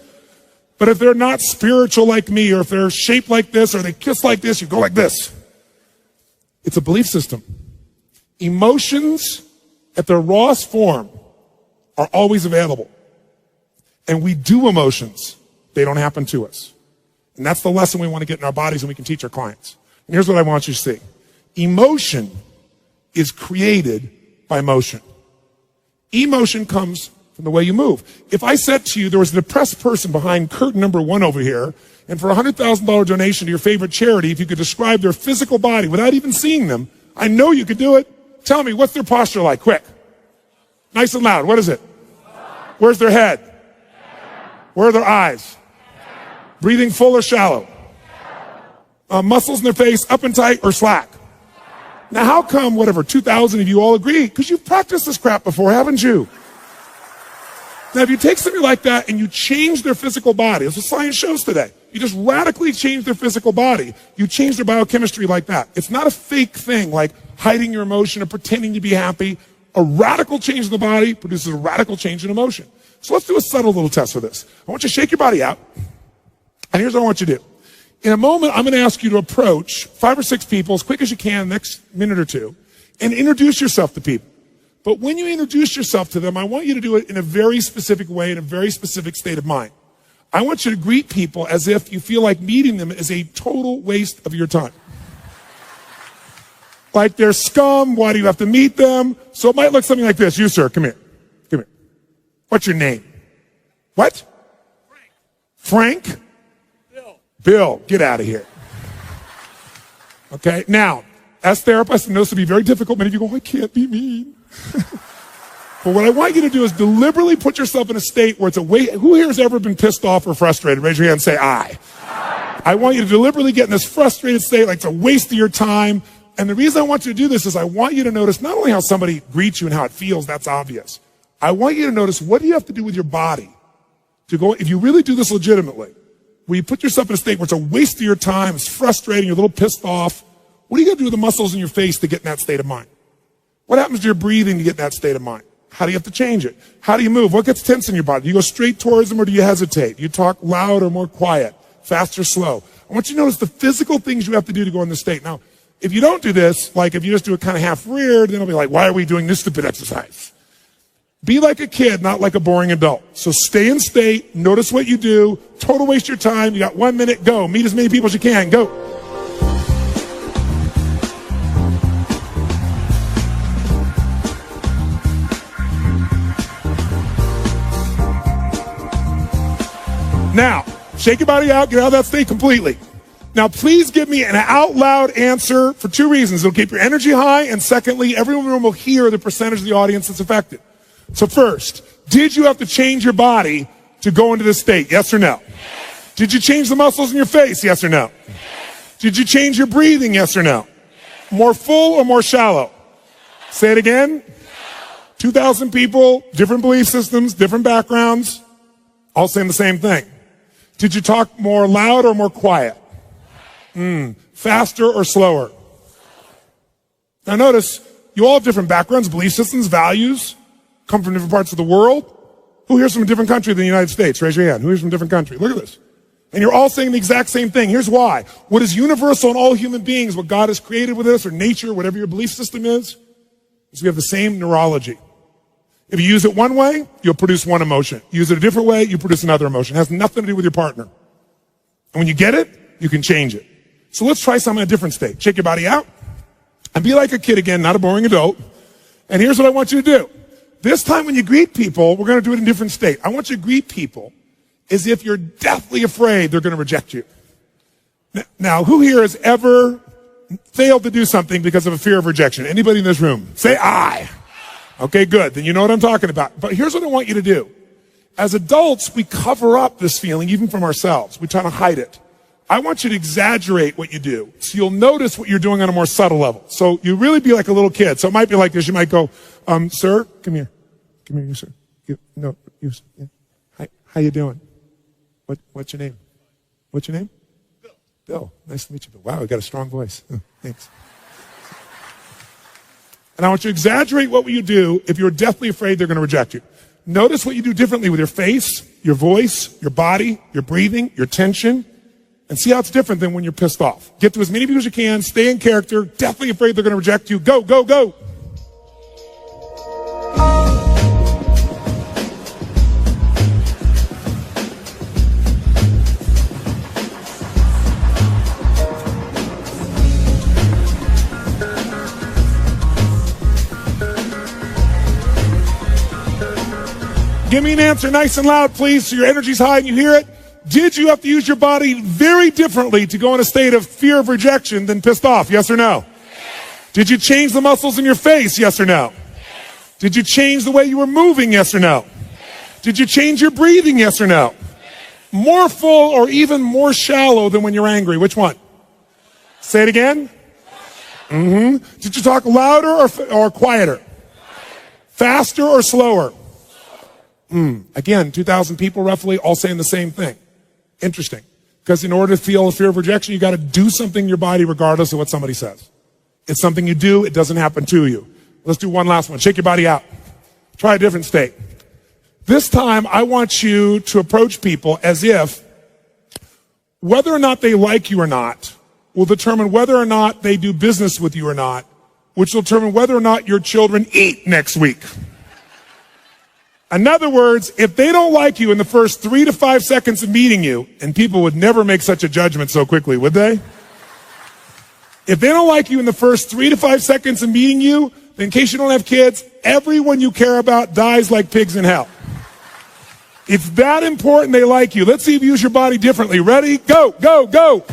But if they're not spiritual like me, or if they're shaped like this, or they kiss like this, you go like this. It's a belief system. Emotions at their rawest form are always available. And we do emotions. They don't happen to us. And that's the lesson we want to get in our bodies and we can teach our clients. And here's what I want you to see. Emotion is created by motion. Emotion comes from the way you move. If I said to you there was a depressed person behind curtain number 1 over here, and for a $100,000 donation to your favorite charity, if you could describe their physical body without even seeing them, I know you could do it. Tell me, what's their posture like? Quick. Nice and loud. What is it? Where's their head? Where are their eyes? Breathing full or shallow? Muscles in their face, up and tight or slack? Now, how come, 2,000 of you all agree? Because you've practiced this crap before, haven't you? Now, if you take somebody like that and you change their physical body, that's what science shows today. You just radically change their physical body. You change their biochemistry like that. It's not a fake thing like hiding your emotion or pretending to be happy. A radical change in the body produces a radical change in emotion. So let's do a subtle little test for this. I want you to shake your body out. And here's what I want you to do. In a moment, I'm going to ask you to approach 5 or 6 people as quick as you can, next minute or two, and introduce yourself to people. But when you introduce yourself to them, I want you to do it in a very specific way, in a very specific state of mind. I want you to greet people as if you feel like meeting them is a total waste of your time. Like they're scum, why do you have to meet them? So it might look something like this. You, sir, come here. Come here. What's your name? What? Frank. Frank? Bill, get out of here. Okay, now, as therapists, and this will be very difficult. Many of you go, I can't be mean. But what I want you to do is deliberately put yourself in a state where it's a way. Who here has ever been pissed off or frustrated? Raise your hand and say, I. I want you to deliberately get in this frustrated state like it's a waste of your time. And the reason I want you to do this is I want you to notice not only how somebody greets you and how it feels, that's obvious. I want you to notice what do you have to do with your body to go, if you really do this legitimately, where you put yourself in a state where it's a waste of your time, it's frustrating, you're a little pissed off. What are you going to do with the muscles in your face to get in that state of mind? What happens to your breathing to get in that state of mind? How do you have to change it? How do you move? What gets tense in your body? Do you go straight towards them or do you hesitate? Do you talk loud or more quiet, fast or slow? I want you to notice the physical things you have to do to go in this state. Now, if you don't do this, like if you just do it kind of half reared, then it'll be like, why are we doing this stupid exercise? Be like a kid, not like a boring adult. So stay in state, notice what you do, total waste your time, you got 1 minute, go. Meet as many people as you can, go. Now, shake your body out, get out of that state completely. Now, please give me an out loud answer for 2 reasons. It'll keep your energy high, and secondly, everyone in the room will hear the percentage of the audience that's affected. So first, did you have to change your body to go into this state? Yes or no? Yes. Did you change the muscles in your face? Yes or no? Yes. Did you change your breathing? Yes or no? Yes. More full or more shallow? Say it again. 2,000 people, different belief systems, different backgrounds, all saying the same thing. Did you talk more loud or more quiet? Faster or slower? Now notice, you all have different backgrounds, belief systems, values, come from different parts of the world. Who here's from a different country than the United States? Raise your hand. Who here's from a different country? Look at this. And you're all saying the exact same thing. Here's why. What is universal in all human beings, what God has created with us, or nature, whatever your belief system is we have the same neurology. If you use it one way, you'll produce one emotion. Use it a different way, you produce another emotion. It has nothing to do with your partner. And when you get it, you can change it. So let's try something in a different state. Shake your body out and be like a kid again, not a boring adult. And here's what I want you to do. This time when you greet people, we're going to do it in a different state. I want you to greet people as if you're deathly afraid they're going to reject you. Now, who here has ever failed to do something because of a fear of rejection? Anybody in this room? Say I. Okay, good. Then you know what I'm talking about. But here's what I want you to do. As adults, we cover up this feeling even from ourselves. We try to hide it. I want you to exaggerate what you do, so you'll notice what you're doing on a more subtle level. So you really be like a little kid. So it might be like this. You might go, sir, come here. Come here, you, sir. You, yeah. Hi, how you doing? What's your name? What's your name? Bill. Bill. Nice to meet you, Bill. Wow, you got a strong voice. Oh, thanks. And I want you to exaggerate what you do if you're deathly afraid they're going to reject you. Notice what you do differently with your face, your voice, your body, your breathing, your tension. And see how it's different than when you're pissed off. Get to as many people as you can. Stay in character. Definitely afraid they're going to reject you. Go, go, go. Give me an answer nice and loud, please, so your energy's high and you hear it. Did you have to use your body very differently to go in a state of fear of rejection than pissed off? Yes or no? Yes. Did you change the muscles in your face? Yes or no? Yes. Did you change the way you were moving? Yes or no? Yes. Did you change your breathing? Yes or no? Yes. More full or even more shallow than when you're angry? Which one? Say it again. Mm-hmm. Did you talk louder or quieter? Faster or slower? Again, 2,000 people roughly all saying the same thing. Interesting. Because in order to feel a fear of rejection, you got to do something in your body regardless of what somebody says. It's something you do. It doesn't happen to you. Let's do one last one. Shake your body out. Try a different state. This time, I want you to approach people as if whether or not they like you or not will determine whether or not they do business with you or not, which will determine whether or not your children eat next week. In other words, if they don't like you in the first 3 to 5 seconds of meeting you, and people would never make such a judgment so quickly, would they? If they don't like you in the first 3 to 5 seconds of meeting you, then in case you don't have kids, everyone you care about dies like pigs in hell. It's that important they like you. Let's see if you use your body differently. Ready? Go, go, go.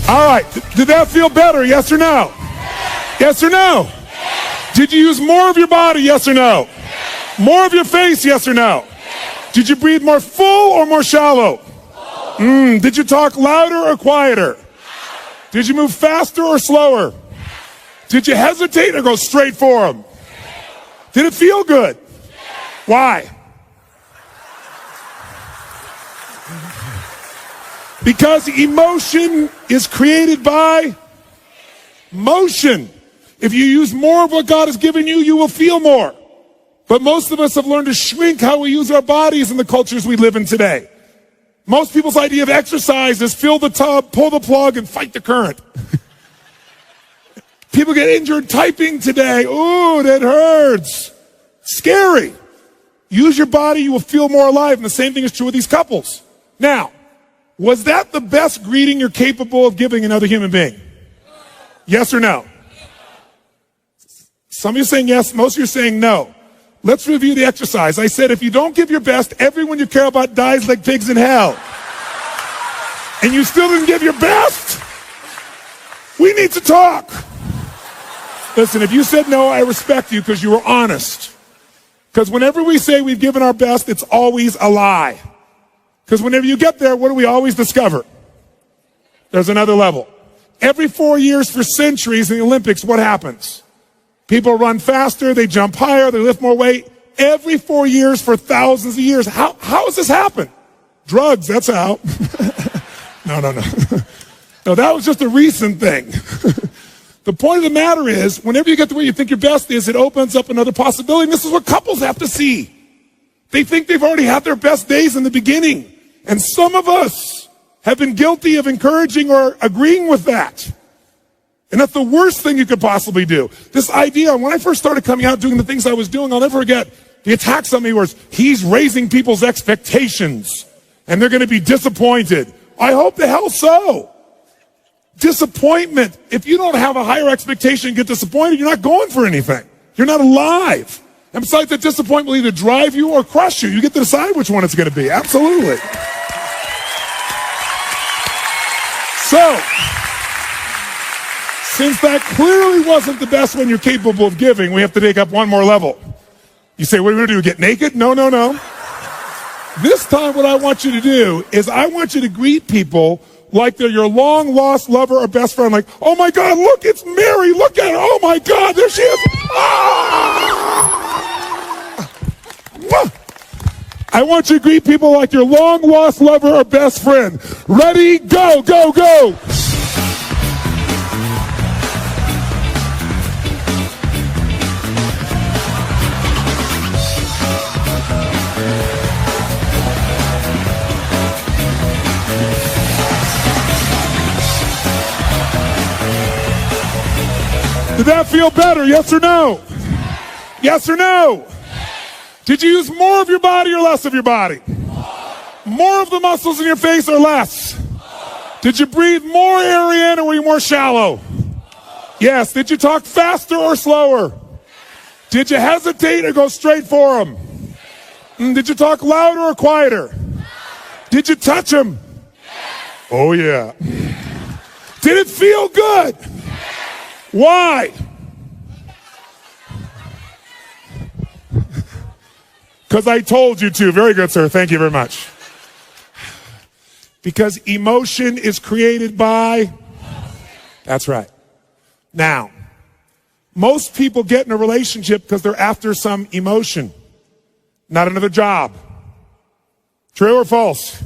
All right, did that feel better, yes or no? Yes or no? Did you use more of your body, yes or no? More of your face, yes or no? Did you breathe more full or more shallow? Did you talk louder or quieter? Did you move faster or slower? Did you hesitate or go straight for them? Did it feel good? Why? Because emotion is created by motion. If you use more of what God has given you, you will feel more. But most of us have learned to shrink how we use our bodies in the cultures we live in today. Most people's idea of exercise is fill the tub, pull the plug, and fight the current. People get injured typing today. Ooh, that hurts. Scary. Use your body, you will feel more alive. And the same thing is true with these couples. Now, was that the best greeting you're capable of giving another human being? Yes or no? Some of you are saying yes, most of you are saying no. Let's review the exercise. I said if you don't give your best, everyone you care about dies like pigs in hell. And you still didn't give your best? We need to talk. Listen, if you said no, I respect you because you were honest. Because whenever we say we've given our best, it's always a lie. Because whenever you get there, what do we always discover? There's another level. Every 4 years for centuries in the Olympics, what happens? People run faster, they jump higher, they lift more weight. Every 4 years for thousands of years. How has this happened? Drugs, that's how. No. No, that was just a recent thing. The point of the matter is, whenever you get to where you think your best is, it opens up another possibility. And this is what couples have to see. They think they've already had their best days in the beginning. And some of us have been guilty of encouraging or agreeing with that. And that's the worst thing you could possibly do. This idea, when I first started coming out doing the things I was doing, I'll never forget, The attacks on me was, he's raising people's expectations and they're going to be disappointed. I hope the hell so. Disappointment. If you don't have a higher expectation and get disappointed, you're not going for anything. You're not alive. And besides, that disappointment will either drive you or crush you. You get to decide which one it's going to be. Absolutely. So, since that clearly wasn't the best one you're capable of giving, we have to take up one more level. You say, what are we going to do? Get naked? No, no, no. This time what I want you to do is I want you to greet people like they're your long-lost lover or best friend. Like, oh my God, look, it's Mary. Look at her. Oh my God, there she is. Ah! I want you to greet people like your long-lost lover or best friend. Ready, go, go, go. Did that feel better? Yes or no? Yes or no? Did you use more of your body or less of your body? More of the muscles in your face or less? Did you breathe more air in or were you more shallow? Yes. Did you talk faster or slower? Did you hesitate or go straight for them? Did you talk louder or quieter? Did you touch them? Oh yeah. Did it feel good? Why? Because I told you to. Very good, sir. Thank you very much. Because emotion is created by... That's right. Now, most people get in a relationship because they're after some emotion, not another job. True or false?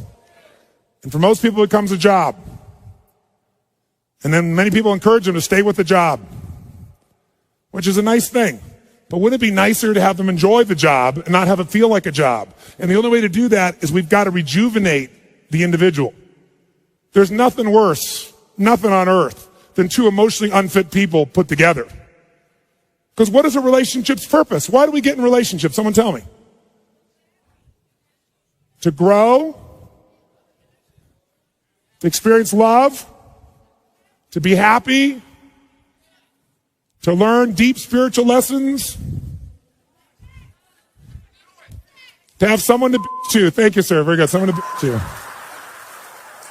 And for most people, it becomes a job. And then many people encourage them to stay with the job, which is a nice thing. But wouldn't it be nicer to have them enjoy the job and not have it feel like a job? And the only way to do that is we've got to rejuvenate the individual. There's nothing worse, nothing on earth, than two emotionally unfit people put together. Because what is a relationship's purpose? Why do we get in relationships? Someone tell me. To grow, to experience love, to be happy, to learn deep spiritual lessons, to have someone to bitch to. Thank you, sir. Very good. Someone to bitch to.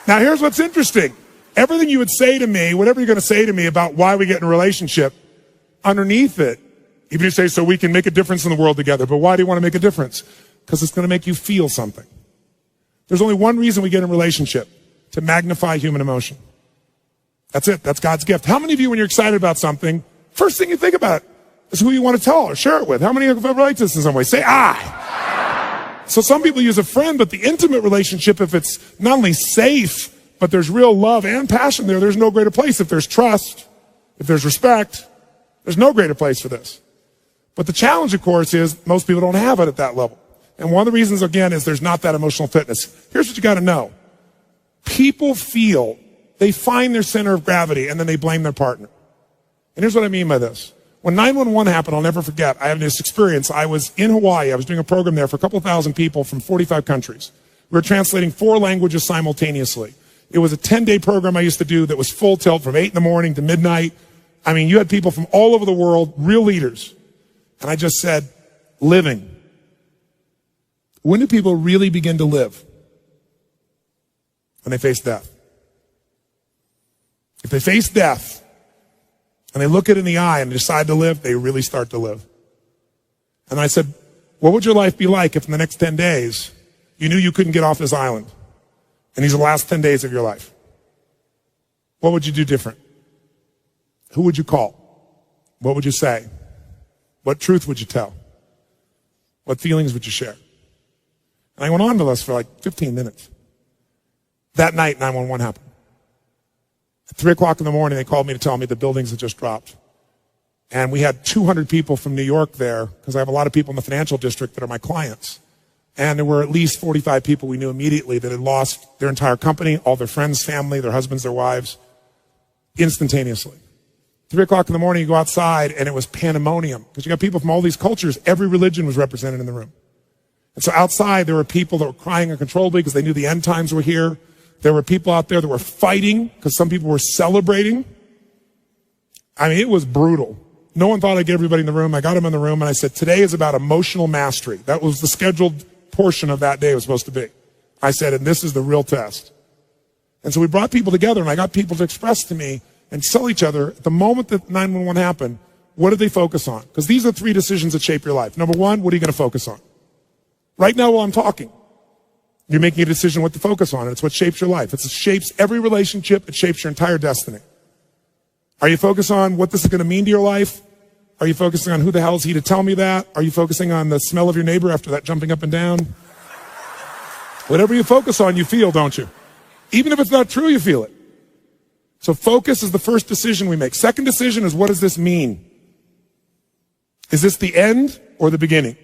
Now, here's what's interesting. Everything you would say to me, whatever you're going to say to me about why we get in a relationship, underneath it, even if you say, so we can make a difference in the world together. But why do you want to make a difference? Because it's going to make you feel something. There's only one reason we get in a relationship: to magnify human emotion. That's it. That's God's gift. How many of you, when you're excited about something, first thing you think about is who you want to tell or share it with? How many of you relate to this in some way? Say, I. So some people use a friend, but the intimate relationship, if it's not only safe, but there's real love and passion there, there's no greater place. If there's trust, if there's respect, there's no greater place for this. But the challenge, of course, is most people don't have it at that level. And one of the reasons, again, is there's not that emotional fitness. Here's what you got to know. People feel they find their center of gravity and then they blame their partner. And here's what I mean by this. When 9/11 happened, I'll never forget, I had this experience. I was in Hawaii. I was doing a program there for a couple thousand people from 45 countries. We were translating 4 languages simultaneously. It was a 10-day program I used to do that was full tilt from 8 in the morning to midnight. I mean, you had people from all over the world, real leaders. And I just said, living. When do people really begin to live? When they face death. If they face death and they look it in the eye and decide to live, they really start to live. And I said, what would your life be like if in the next 10 days you knew you couldn't get off this island and these are the last 10 days of your life? What would you do different? Who would you call? What would you say? What truth would you tell? What feelings would you share? And I went on to this for like 15 minutes. That night, 911 happened. At 3 o'clock in the morning, they called me to tell me the buildings had just dropped. And we had 200 people from New York there, because I have a lot of people in the financial district that are my clients. And there were at least 45 people we knew immediately that had lost their entire company, all their friends, family, their husbands, their wives, instantaneously. 3 o'clock in the morning, you go outside, and it was pandemonium. Because you got people from all these cultures. Every religion was represented in the room. And so outside, there were people that were crying uncontrollably because they knew the end times were here. There were people out there that were fighting because some people were celebrating. I mean, it was brutal. No one thought I'd get everybody in the room. I got them in the room, and I said, today is about emotional mastery. That was the scheduled portion of that day it was supposed to be. I said, and this is the real test. And so we brought people together, and I got people to express to me and tell each other, at the moment that 911 happened, what did they focus on? Because these are 3 decisions that shape your life. Number 1, what are you going to focus on? Right now while I'm talking, you're making a decision what to focus on, and it's what shapes your life. It shapes every relationship. It shapes your entire destiny. Are you focused on what this is going to mean to your life? Are you focusing on who the hell is he to tell me that? Are you focusing on the smell of your neighbor after that jumping up and down? Whatever you focus on, you feel, don't you? Even if it's not true, you feel it. So focus is the first decision we make. Second decision is, what does this mean? Is this the end or the beginning?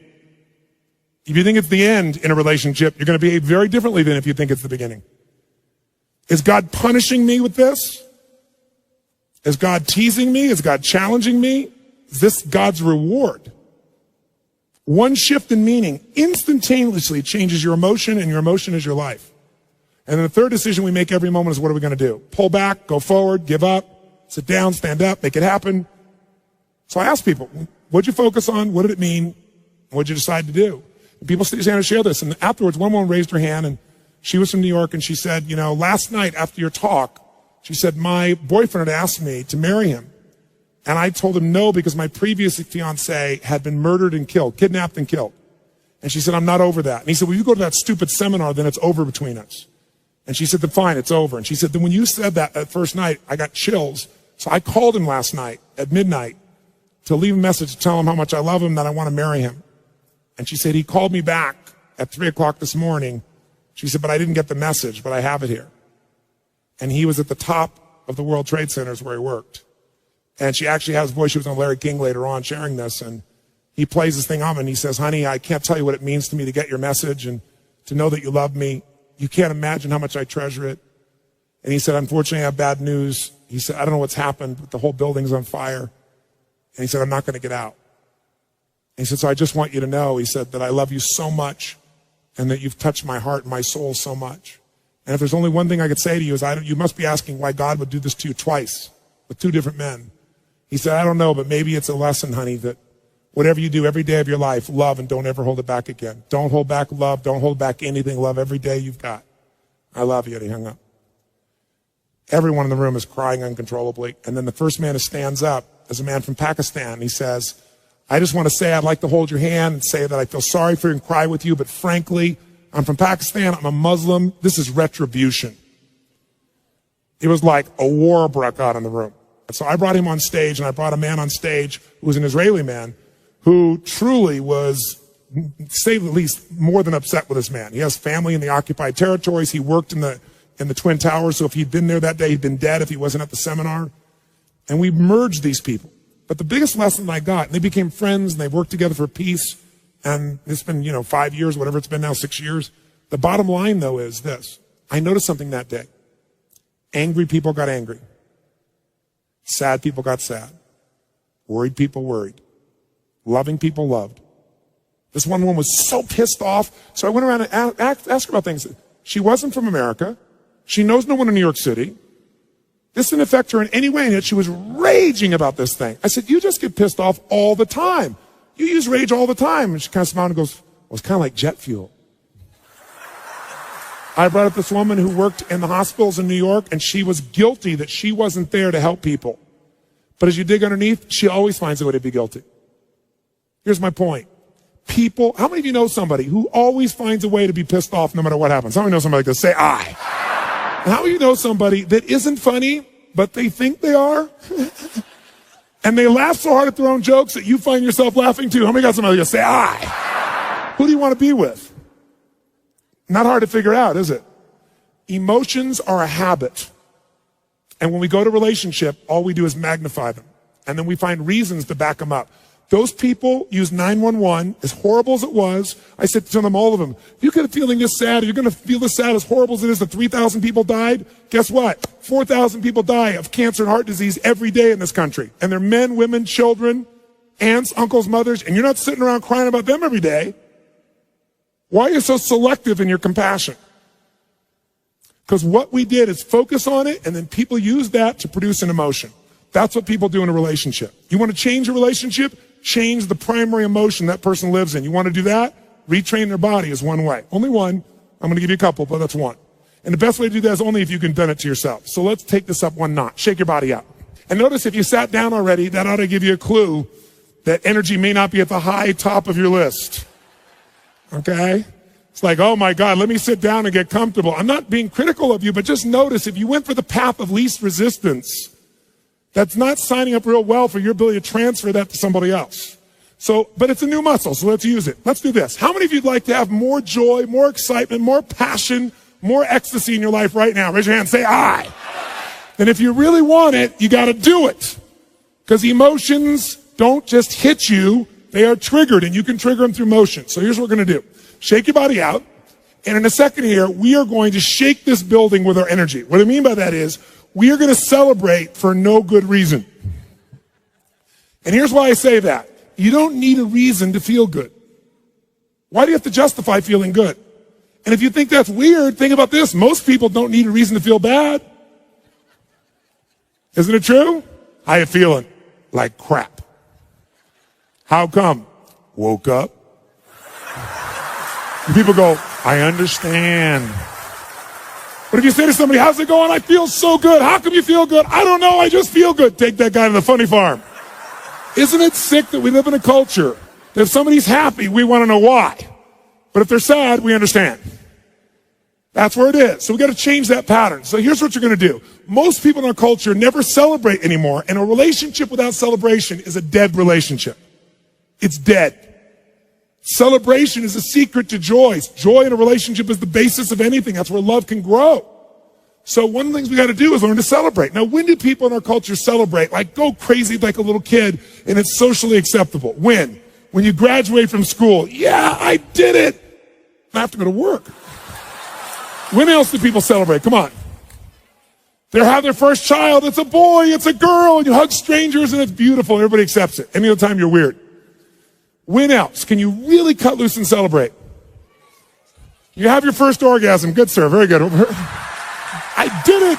If you think it's the end in a relationship, you're going to behave very differently than if you think it's the beginning. Is God punishing me with this? Is God teasing me? Is God challenging me? Is this God's reward? One shift in meaning instantaneously changes your emotion, and your emotion is your life. And then the third decision we make every moment is, what are we going to do? Pull back, go forward, give up, sit down, stand up, make it happen. So I ask people, what'd you focus on? What did it mean? What'd you decide to do? And people stand to share this. And afterwards, one woman raised her hand, and she was from New York, and she said, last night after your talk, she said, my boyfriend had asked me to marry him. And I told him no because my previous fiance had been murdered and killed, kidnapped and killed. And she said, I'm not over that. And he said, well, you go to that stupid seminar, then it's over between us. And she said, then fine, it's over. And she said, then when you said that first night, I got chills. So I called him last night at midnight to leave a message to tell him how much I love him, that I want to marry him. And she said, he called me back at 3 o'clock this morning. She said, but I didn't get the message, but I have it here. And he was at the top of the World Trade Centers where he worked. And she actually has a voice. She was on Larry King later on sharing this. And he plays this thing on and he says, honey, I can't tell you what it means to me to get your message and to know that you love me. You can't imagine how much I treasure it. And he said, unfortunately, I have bad news. He said, I don't know what's happened, but the whole building's on fire. And he said, I'm not going to get out. And he said, so I just want you to know, he said, that I love you so much and that you've touched my heart and my soul so much. And if there's only one thing I could say to you is, you must be asking why God would do this to you twice with 2 different men. He said, I don't know, but maybe it's a lesson, honey, that whatever you do every day of your life, love and don't ever hold it back again. Don't hold back love. Don't hold back anything. Love every day you've got. I love you. And he hung up. Everyone in the room is crying uncontrollably. And then the first man who stands up is a man from Pakistan. He says, I just want to say I'd like to hold your hand and say that I feel sorry for you and cry with you, but frankly, I'm from Pakistan. I'm a Muslim. This is retribution. It was like a war broke out in the room. And so I brought him on stage, and I brought a man on stage who was an Israeli man who truly was, to say the least, more than upset with this man. He has family in the occupied territories. He worked in the Twin Towers, so if he'd been there that day, he'd been dead if he wasn't at the seminar. And we merged these people. But the biggest lesson I got, and they became friends, and they worked together for peace, and it's been, 5 years, whatever it's been now, 6 years. The bottom line, though, is this. I noticed something that day. Angry people got angry. Sad people got sad. Worried people worried. Loving people loved. This one woman was so pissed off, so I went around and asked her about things. She wasn't from America. She knows no one in New York City. This didn't affect her in any way, and yet she was raging about this thing. I said, you just get pissed off all the time. You use rage all the time. And she kind of smiled and goes, well, it's kind of like jet fuel. I brought up this woman who worked in the hospitals in New York, and she was guilty that she wasn't there to help people. But as you dig underneath, she always finds a way to be guilty. Here's my point. People, how many of you know somebody who always finds a way to be pissed off no matter what happens? How many know somebody like this? Say, I. And how many of you know somebody that isn't funny, but they think they are? And they laugh so hard at their own jokes that you find yourself laughing too. How many got somebody that say, I? Who do you want to be with? Not hard to figure out, is it? Emotions are a habit. And when we go to relationship, all we do is magnify them. And then we find reasons to back them up. Those people used 911, as horrible as it was. I said to them, all of them, if you're feeling this sad, you're going to feel this sad, as horrible as it is that 3,000 people died. Guess what? 4,000 people die of cancer and heart disease every day in this country. And they're men, women, children, aunts, uncles, mothers, and you're not sitting around crying about them every day. Why are you so selective in your compassion? Because what we did is focus on it, and then people use that to produce an emotion. That's what people do in a relationship. You want to change a relationship? Change the primary emotion that person lives in. You want to do that? Retrain their body is one way. Only one. I'm going to give you a couple, but that's one. And the best way to do that is only if you can done it to yourself. So let's take this up one notch. Shake your body up. And notice if you sat down already, that ought to give you a clue that energy may not be at the high top of your list. Okay? It's like, oh my God, let me sit down and get comfortable. I'm not being critical of you, but just notice if you went for the path of least resistance, that's not signing up real well for your ability to transfer that to somebody else. So, but it's a new muscle, so let's use it. Let's do this. How many of you would like to have more joy, more excitement, more passion, more ecstasy in your life right now? Raise your hand, say I. And if you really want it, you got to do it. Because emotions don't just hit you, they are triggered, and you can trigger them through motion. So here's what we're going to do. Shake your body out, and in a second here, we are going to shake this building with our energy. What I mean by that is, we are going to celebrate for no good reason. And here's why I say that. You don't need a reason to feel good. Why do you have to justify feeling good? And if you think that's weird, think about this. Most people don't need a reason to feel bad. Isn't it true? How you feeling? Like crap. How come? Woke up. And people go, I understand. But if you say to somebody, how's it going? I feel so good. How come you feel good? I don't know. I just feel good. Take that guy to the funny farm. Isn't it sick that we live in a culture that if somebody's happy, we want to know why. But if they're sad, we understand. That's where it is. So we got to change that pattern. So here's what you're going to do. Most people in our culture never celebrate anymore. And a relationship without celebration is a dead relationship. It's dead. Celebration is a secret to joy. Joy in a relationship is the basis of anything. That's where love can grow. So one of the things we got to do is learn to celebrate. Now, when do people in our culture celebrate? Like go crazy like a little kid and it's socially acceptable. When? When you graduate from school. Yeah, I did it. I have to go to work. When else do people celebrate? Come on. They have their first child. It's a boy. It's a girl. And you hug strangers and it's beautiful. And everybody accepts it. Any other time you're weird. When else can you really cut loose and celebrate? You have your first orgasm. Good, sir. Very good. I did it.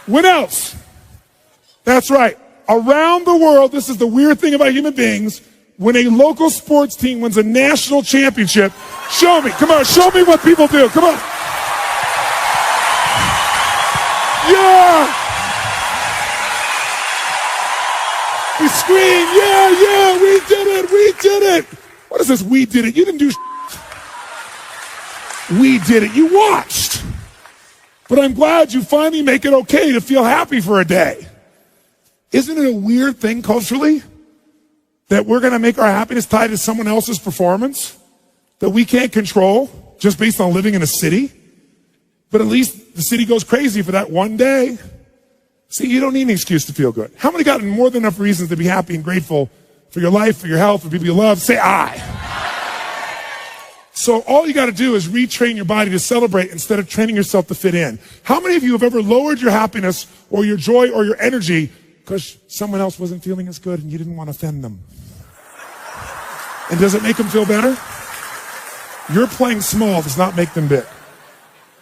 When else? That's right. Around the world, this is the weird thing about human beings, when a local sports team wins a national championship, show me. Come on, show me what people do. Come on. Yeah. We scream, yeah, we did it. What is this, we did it? You didn't do We did it, you watched. But I'm glad you finally make it okay to feel happy for a day. Isn't it a weird thing culturally that we're going to make our happiness tied to someone else's performance that we can't control just based on living in a city? But at least the city goes crazy for that one day. See, you don't need an excuse to feel good. How many got more than enough reasons to be happy and grateful for your life, for your health, for people you love? Say I. So all you got to do is retrain your body to celebrate instead of training yourself to fit in. How many of you have ever lowered your happiness or your joy or your energy because someone else wasn't feeling as good and you didn't want to offend them? And does it make them feel better? Your playing small does not make them big.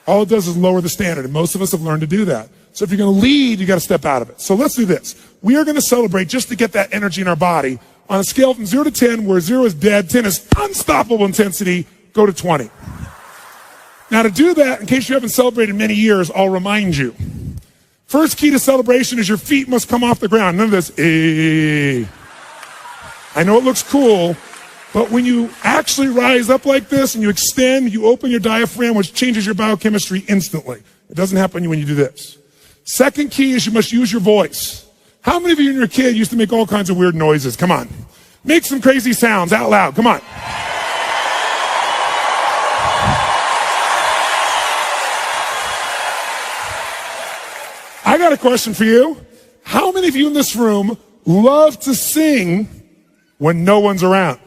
All it does is lower the standard, and most of us have learned to do that. So if you're going to lead, you got to step out of it. So let's do this. We are going to celebrate just to get that energy in our body. On a scale from 0 to 10, where 0 is dead, 10 is unstoppable intensity, go to 20. Now to do that, in case you haven't celebrated in many years, I'll remind you. First key to celebration is your feet must come off the ground. None of this, I know it looks cool, but when you actually rise up like this and you extend, you open your diaphragm, which changes your biochemistry instantly. It doesn't happen when you do this. Second key is you must use your voice. How many of you when you were a kid used to make all kinds of weird noises? Come on. Make some crazy sounds out loud. Come on. I got a question for you. How many of you in this room love to sing when no one's around.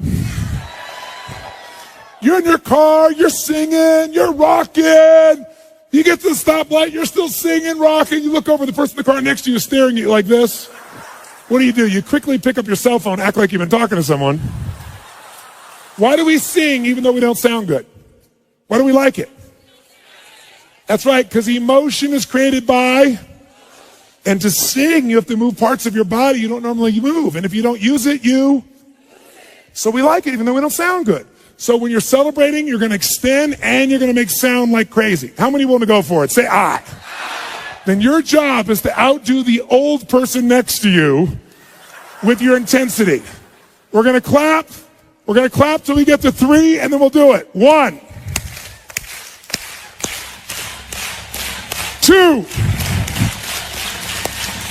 You're in your car, you're singing, you're rocking. You get to the stoplight, you're still singing, rocking. You look over, the person in the car next to you is staring at you like this. What do? You quickly pick up your cell phone, act like you've been talking to someone. Why do we sing even though we don't sound good? Why do we like it? That's right, because emotion is created by, and to sing, you have to move parts of your body you don't normally move. And if you don't use it, so we like it even though we don't sound good. So when you're celebrating, you're going to extend and you're going to make sound like crazy. How many want to go for it? Say, I. Then your job is to outdo the old person next to you with your intensity. We're going to clap. We're going to clap till we get to 3, and then we'll do it. 1, 2,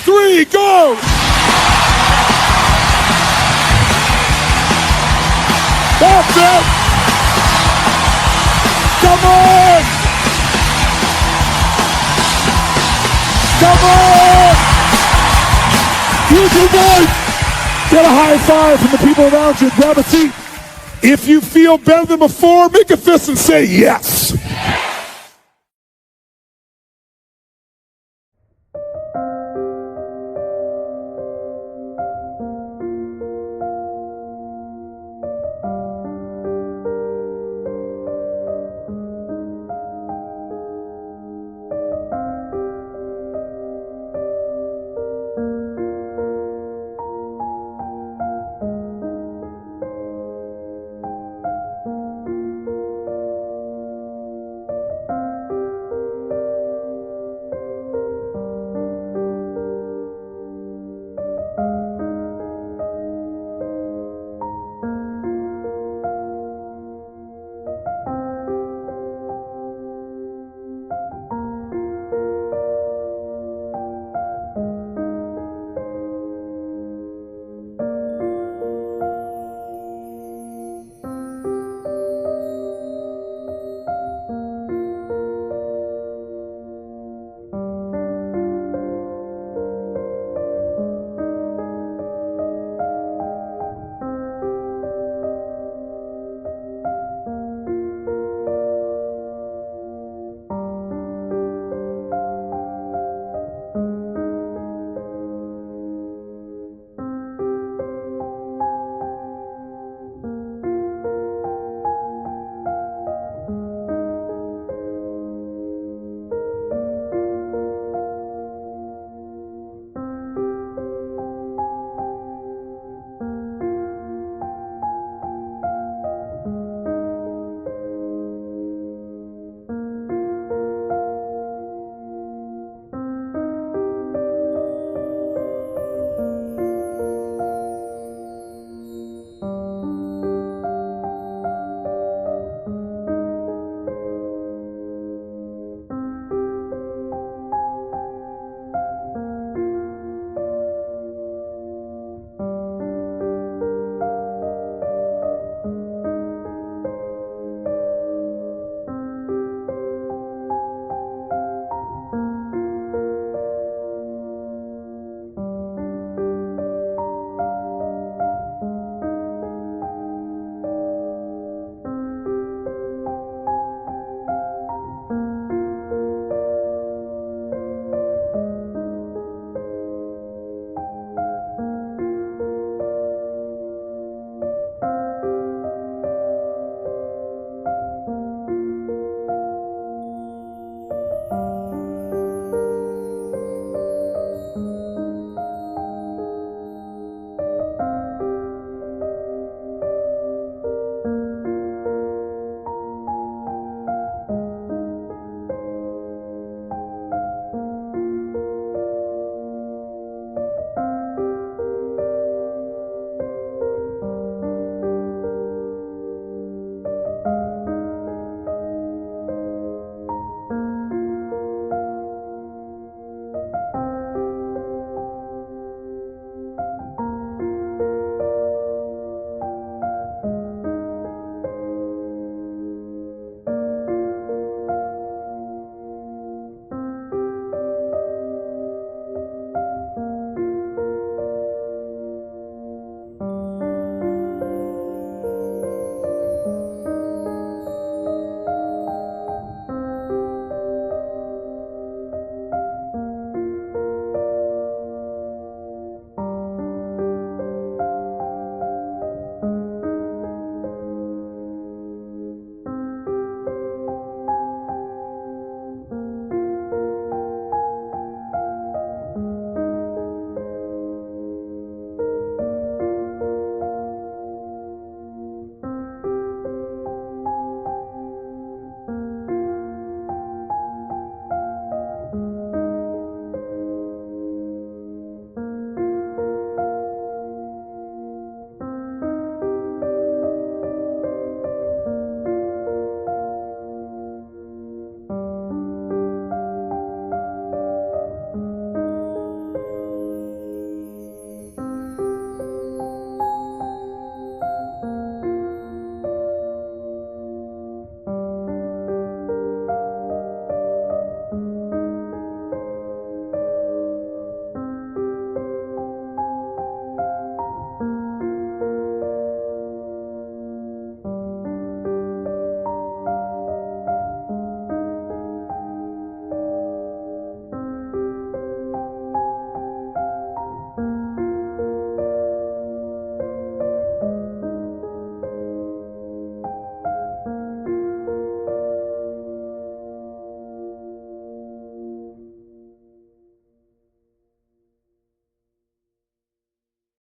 3, go! That's it! Come on! Come on! Use your voice! Get a high five from the people around you. Grab a seat. If you feel better than before, make a fist and say yes.